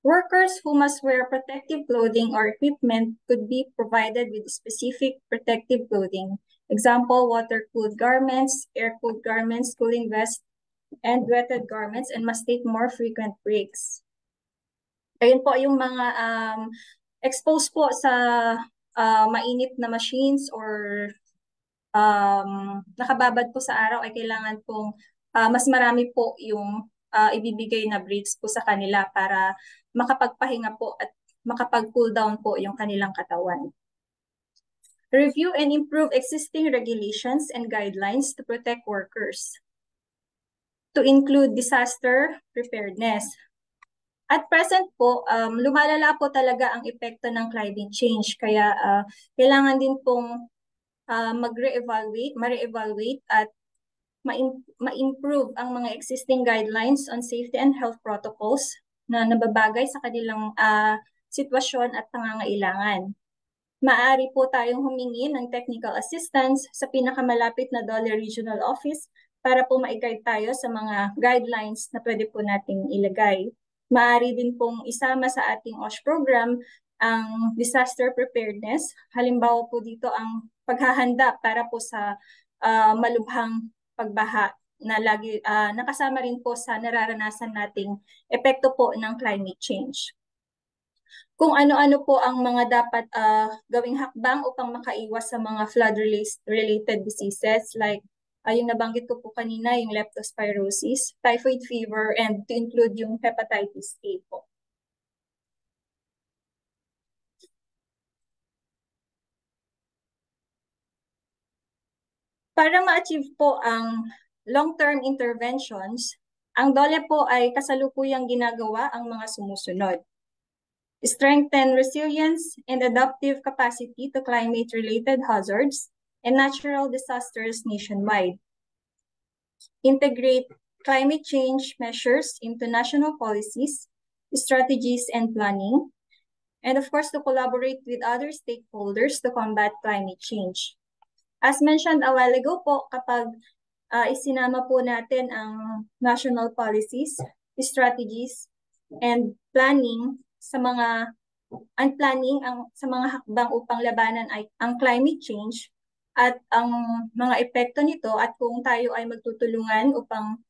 Speaker 6: Workers who must wear protective clothing or equipment could be provided with specific protective clothing. Example, water-cooled garments, air-cooled garments, cooling vests, and wetted garments, and must take more frequent breaks. Ayun po yung mga exposed po sa mainit na machines or nakababad po sa araw ay kailangan pong mas marami po yung ibibigay na breaks po sa kanila para makapagpahinga po at makapag-cool down po yung kanilang katawan. Review and improve existing regulations and guidelines to protect workers, to include disaster preparedness. At present po, lumalala po talaga ang epekto ng climate change. Kaya kailangan din pong ma-reevaluate at ma-improve ang mga existing guidelines on safety and health protocols na nababagay sa kanilang sitwasyon at pangangailangan. Maaari po tayong humingi ng technical assistance sa pinakamalapit na DOLE Regional Office para po ma-guide tayo sa mga guidelines na pwede po nating ilagay. Maaari din pong isama sa ating OSH program ang disaster preparedness. Halimbawa po dito ang paghahanda para po sa malubhang pagbaha na lagi nakasama rin po sa nararanasan nating epekto po ng climate change. Kung ano-ano po ang mga dapat gawing hakbang upang makaiwas sa mga flood-related diseases like yung nabanggit ko po kanina, yung leptospirosis, typhoid fever, and to include yung hepatitis A po. Para ma-achieve po ang long-term interventions, ang DOLE po ay kasalukuyang ginagawa ang mga sumusunod. Strengthen resilience and adaptive capacity to climate-related hazards and natural disasters nationwide. Integrate climate change measures into national policies, strategies, and planning. And of course, to collaborate with other stakeholders to combat climate change. As mentioned a while ago po, kapag isinama po natin ang national policies, strategies, and planning sa mga hakbang upang labanan ay ang climate change at ang mga epekto nito at kung tayo ay magtutulungan upang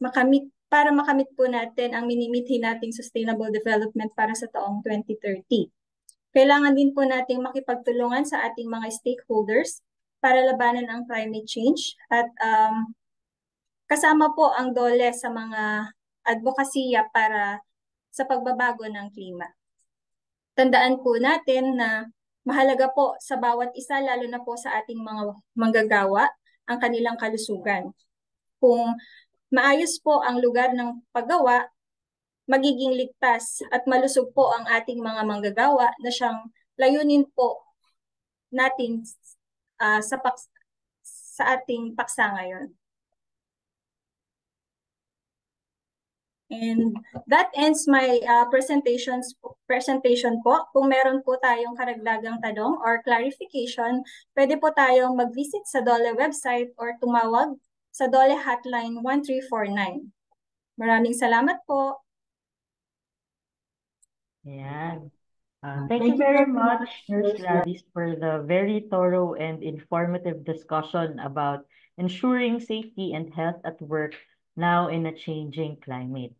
Speaker 6: makamit po natin ang minimithi nating sustainable development para sa taong 2030. Kailangan din po nating makipagtulungan sa ating mga stakeholders para labanan ang climate change at kasama po ang DOLE sa mga advokasya para sa pagbabago ng klima. Tandaan po natin na mahalaga po sa bawat isa, lalo na po sa ating mga manggagawa, ang kanilang kalusugan. Kung maayos po ang lugar ng paggawa, magiging ligtas at malusog po ang ating mga manggagawa na siyang layunin po natin sa ating paksa ngayon. And that ends my presentation po. Kung meron po tayong karagdagang tanong or clarification, pwede po tayong mag-visit sa DOLE website or tumawag sa DOLE hotline 1349. Maraming salamat po.
Speaker 3: Ayan. Thank you very much, Nurse Gladys, for the very thorough and informative discussion about ensuring safety and health at work now in a changing climate.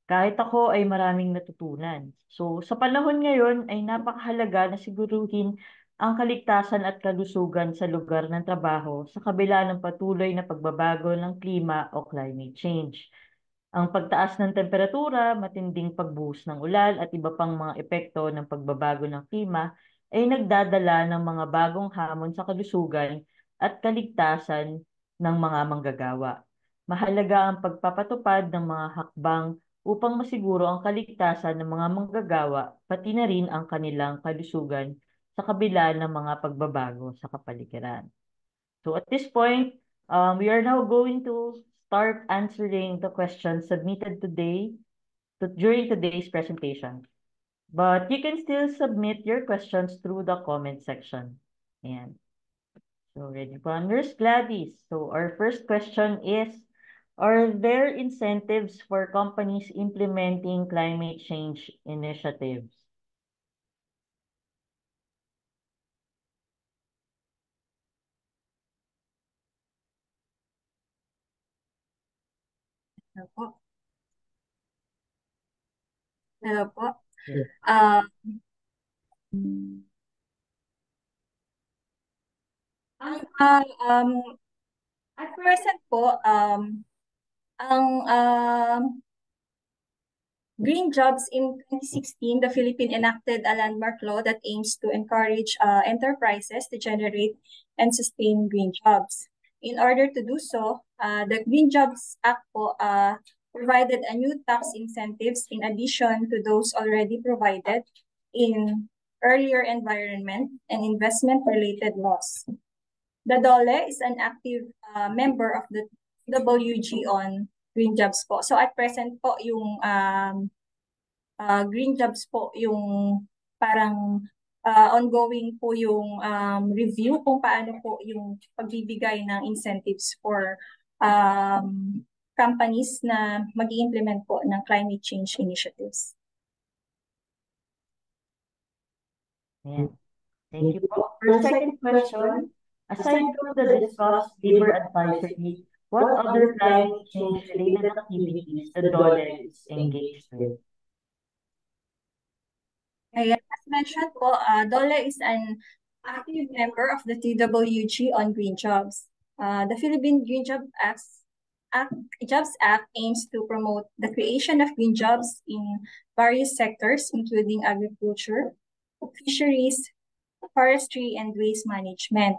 Speaker 3: Kahit ako ay maraming natutunan. So, sa panahon ngayon ay napakahalaga na siguruhin ang kaligtasan at kalusugan sa lugar ng trabaho sa kabila ng patuloy na pagbabago ng klima o climate change. Ang pagtaas ng temperatura, matinding pagbuhos ng ulan at iba pang mga epekto ng pagbabago ng klima ay nagdadala ng mga bagong hamon sa kalusugan at kaligtasan ng mga manggagawa. Mahalaga ang pagpapatupad ng mga hakbang upang masiguro ang kaligtasan ng mga manggagawa, pati na rin ang kanilang kalusugan sa kabila ng mga pagbabago sa kapaligiran. So at this point, we are now going to start answering the questions submitted during today's presentation. But you can still submit your questions through the comment section. Ayan. So ready po, Nurse Gladys. So our first question is, are there incentives for companies implementing climate change initiatives?
Speaker 6: Hello po. Hello po. At present po, ang Green Jobs in 2016, the Philippines enacted a landmark law that aims to encourage enterprises to generate and sustain green jobs. In order to do so, the Green Jobs Act po provided a new tax incentives in addition to those already provided in earlier environment and investment-related laws. The DOLE is an active member of the WG on Green Jobs po. So at present po yung Green Jobs po yung parang ongoing po yung review kung paano po yung pagbibigay ng incentives for companies na mag-i-implement po ng climate change initiatives.
Speaker 3: Yeah. Thank you po. For second question, aside from the discussed labor advisory, what other climate change related activities the DOLE is engaged with?
Speaker 6: Ayan, as mentioned po, DOLE is an active member of the TWG on green jobs. The Philippine Green Jobs Act aims to promote the creation of green jobs in various sectors, including agriculture, fisheries, forestry, and waste management.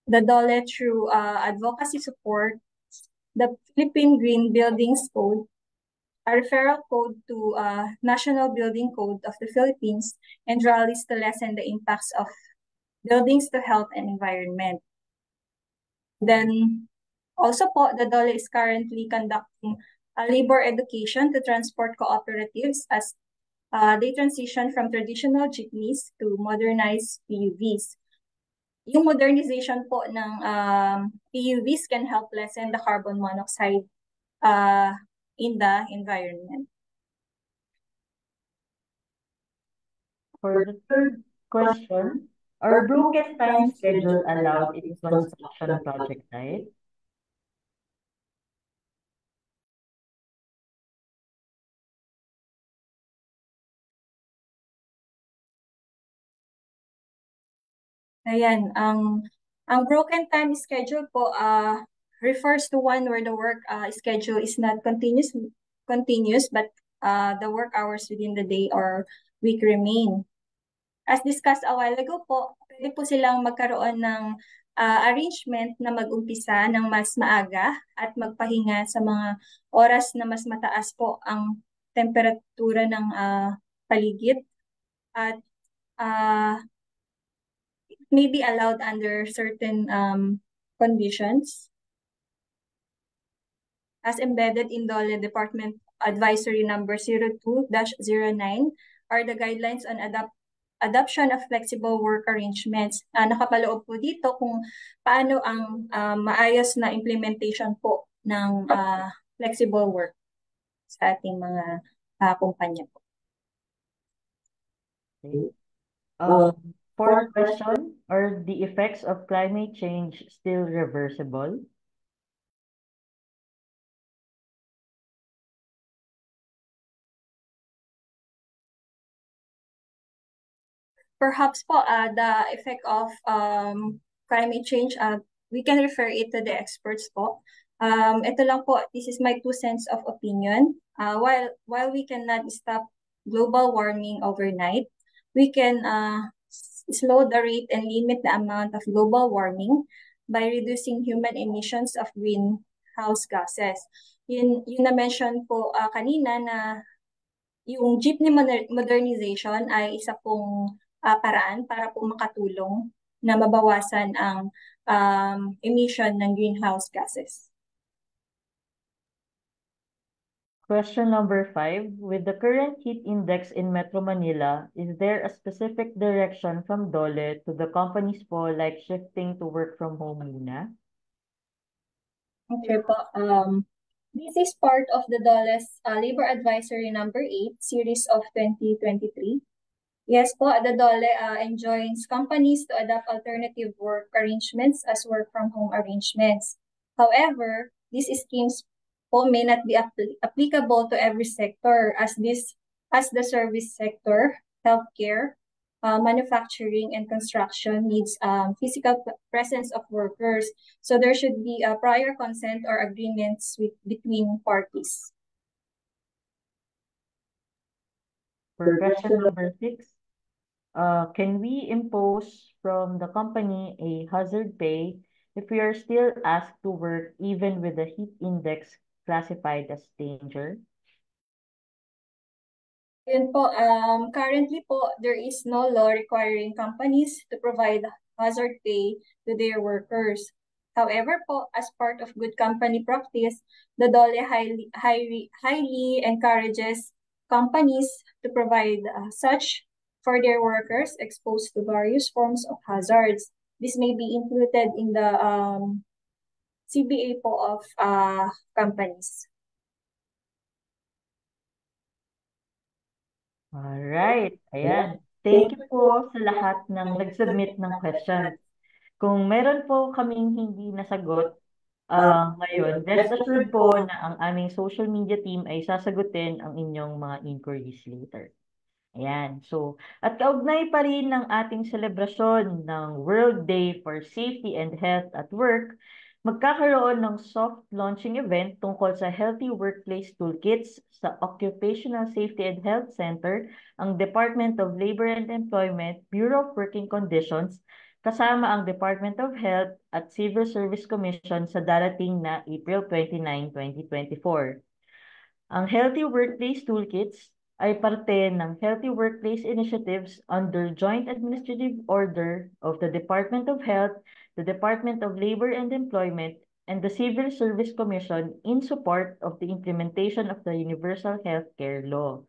Speaker 6: The DOLE, through advocacy support, the Philippine Green Buildings Code, a referral code to National Building Code of the Philippines, and rallies to lessen the impacts of buildings to health and environment. Then, also po, the DOLE is currently conducting a labor education to transport cooperatives as they transition from traditional jeepneys to modernized PUVs. Yung modernization po ng PUVs can help lessen the carbon monoxide in the environment.
Speaker 3: For the third question, are broken time schedule allowed in construction project site?
Speaker 6: Ayan, ang broken time schedule po refers to one where the work schedule is not continuous, but the work hours within the day or week remain. As discussed a while ago po, pwede po silang magkaroon ng arrangement na mag-umpisa ng mas maaga at magpahinga sa mga oras na mas mataas po ang temperatura ng paligid at it may be allowed under certain conditions. As embedded in DOLE Department Advisory Number 02-09 are the guidelines on adoption of flexible work arrangements. Nakapaloob po dito kung paano ang maayos na implementation po ng flexible work sa ating mga kumpanya po.
Speaker 3: Okay. Fourth question, are the effects of climate change still reversible?
Speaker 6: Perhaps po, the effect of climate change, we can refer it to the experts po. Ito lang po, this is my 2 cents of opinion. While we cannot stop global warming overnight, we can slow the rate and limit the amount of global warming by reducing human emissions of greenhouse gases. Yun na-mention po kanina na yung jeepney modernization ay isa pong paraan para po makatulong na mabawasan ang emission ng greenhouse gases.
Speaker 3: Question number 5. With the current heat index in Metro Manila, is there a specific direction from DOLE to the companies po like shifting to work from home muna?
Speaker 6: Okay po. This is part of the DOLE's Labor Advisory Number 8 series of 2023. Yes po, the DOLE enjoins companies to adopt alternative work arrangements as work from home arrangements. However, these schemes po may not be applicable to every sector as the service sector, healthcare, manufacturing and construction needs physical presence of workers. So there should be a prior consent or agreements between parties.
Speaker 3: For question number 6, can we impose from the company a hazard pay if we are still asked to work even with the heat index classified as danger?
Speaker 6: Yun po, currently po, there is no law requiring companies to provide hazard pay to their workers. However po, as part of good company practice, the DOLE highly encourages companies to provide such for their workers exposed to various forms of hazards. This may be included in the CBA po of companies.
Speaker 3: Alright, ayan. Thank you po sa lahat ng nag-submit ng questions. Kung meron po kaming hindi nasagot ngayon, rest assured po na ang aming social media team ay sasagutin ang inyong mga inquiries later. Ayan. So, at kaugnay pa rin ng ating selebrasyon ng World Day for Safety and Health at Work, magkakaroon ng soft launching event tungkol sa Healthy Workplace Toolkits sa Occupational Safety and Health Center, ang Department of Labor and Employment, Bureau of Working Conditions, kasama ang Department of Health at Civil Service Commission sa darating na April 29, 2024. Ang Healthy Workplace Toolkits ay parte ng Healthy Workplace Initiatives under Joint Administrative Order of the Department of Health, the Department of Labor and Employment, and the Civil Service Commission in support of the implementation of the Universal Healthcare Law.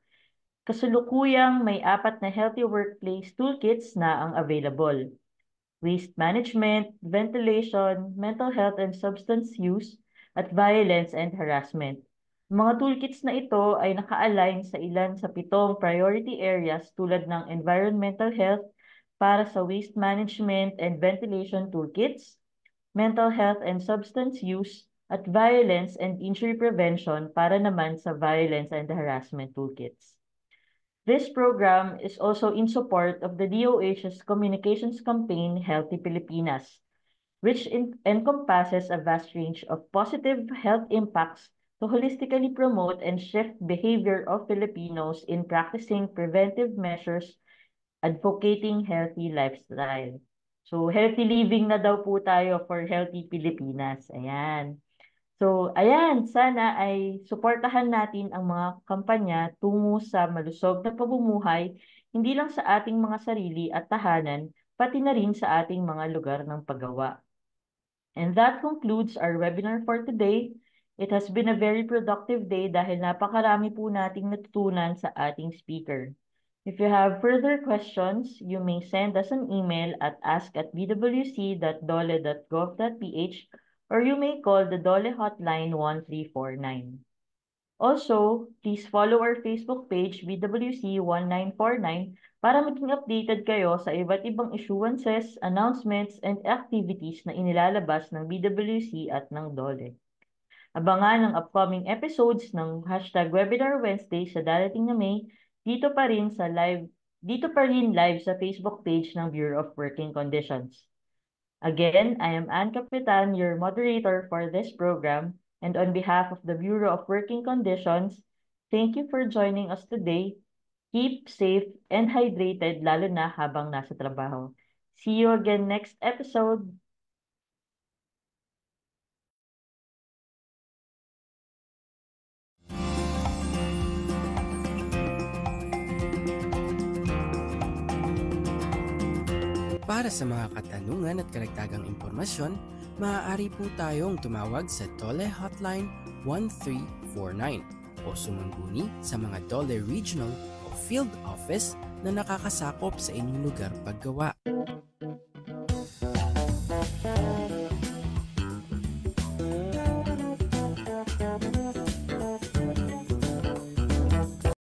Speaker 3: Kasalukuyang may 4 na Healthy Workplace Toolkits na ang available: waste management, ventilation, mental health and substance use, at violence and harassment. Mga toolkits na ito ay naka-align sa ilan sa 7 priority areas tulad ng environmental health para sa waste management and ventilation toolkits, mental health and substance use, at violence and injury prevention para naman sa violence and harassment toolkits. This program is also in support of the DOH's communications campaign, Healthy Pilipinas, which encompasses a vast range of positive health impacts to holistically promote and shift behavior of Filipinos in practicing preventive measures, advocating healthy lifestyle. So, healthy living na daw po tayo for Healthy Pilipinas. Ayan. So, ayan, sana ay suportahan natin ang mga kampanya tungo sa malusog na pamumuhay, hindi lang sa ating mga sarili at tahanan, pati na rin sa ating mga lugar ng paggawa. And that concludes our webinar for today. It has been a very productive day dahil napakarami po nating natutunan sa ating speaker. If you have further questions, you may send us an email at ask@bwc.dole.gov.ph or you may call the DOLE hotline 1349. Also, please follow our Facebook page BWC 1949 para maging updated kayo sa iba't ibang issuances, announcements, and activities na inilalabas ng BWC at ng DOLE. Abangan ang upcoming episodes ng #Webinar Wednesday sa darating na May dito pa rin live sa Facebook page ng Bureau of Working Conditions. Again, I am Ann Capitan, your moderator for this program, and on behalf of the Bureau of Working Conditions, thank you for joining us today. Keep safe and hydrated lalo na habang nasa trabaho. See you again next episode.
Speaker 7: Para sa mga katanungan at karagdagang impormasyon, maaari po tayong tumawag sa DOLE Hotline 1349 o sumumbuni sa mga DOLE Regional o Field Office na nakakasakop sa inyong lugar paggawa.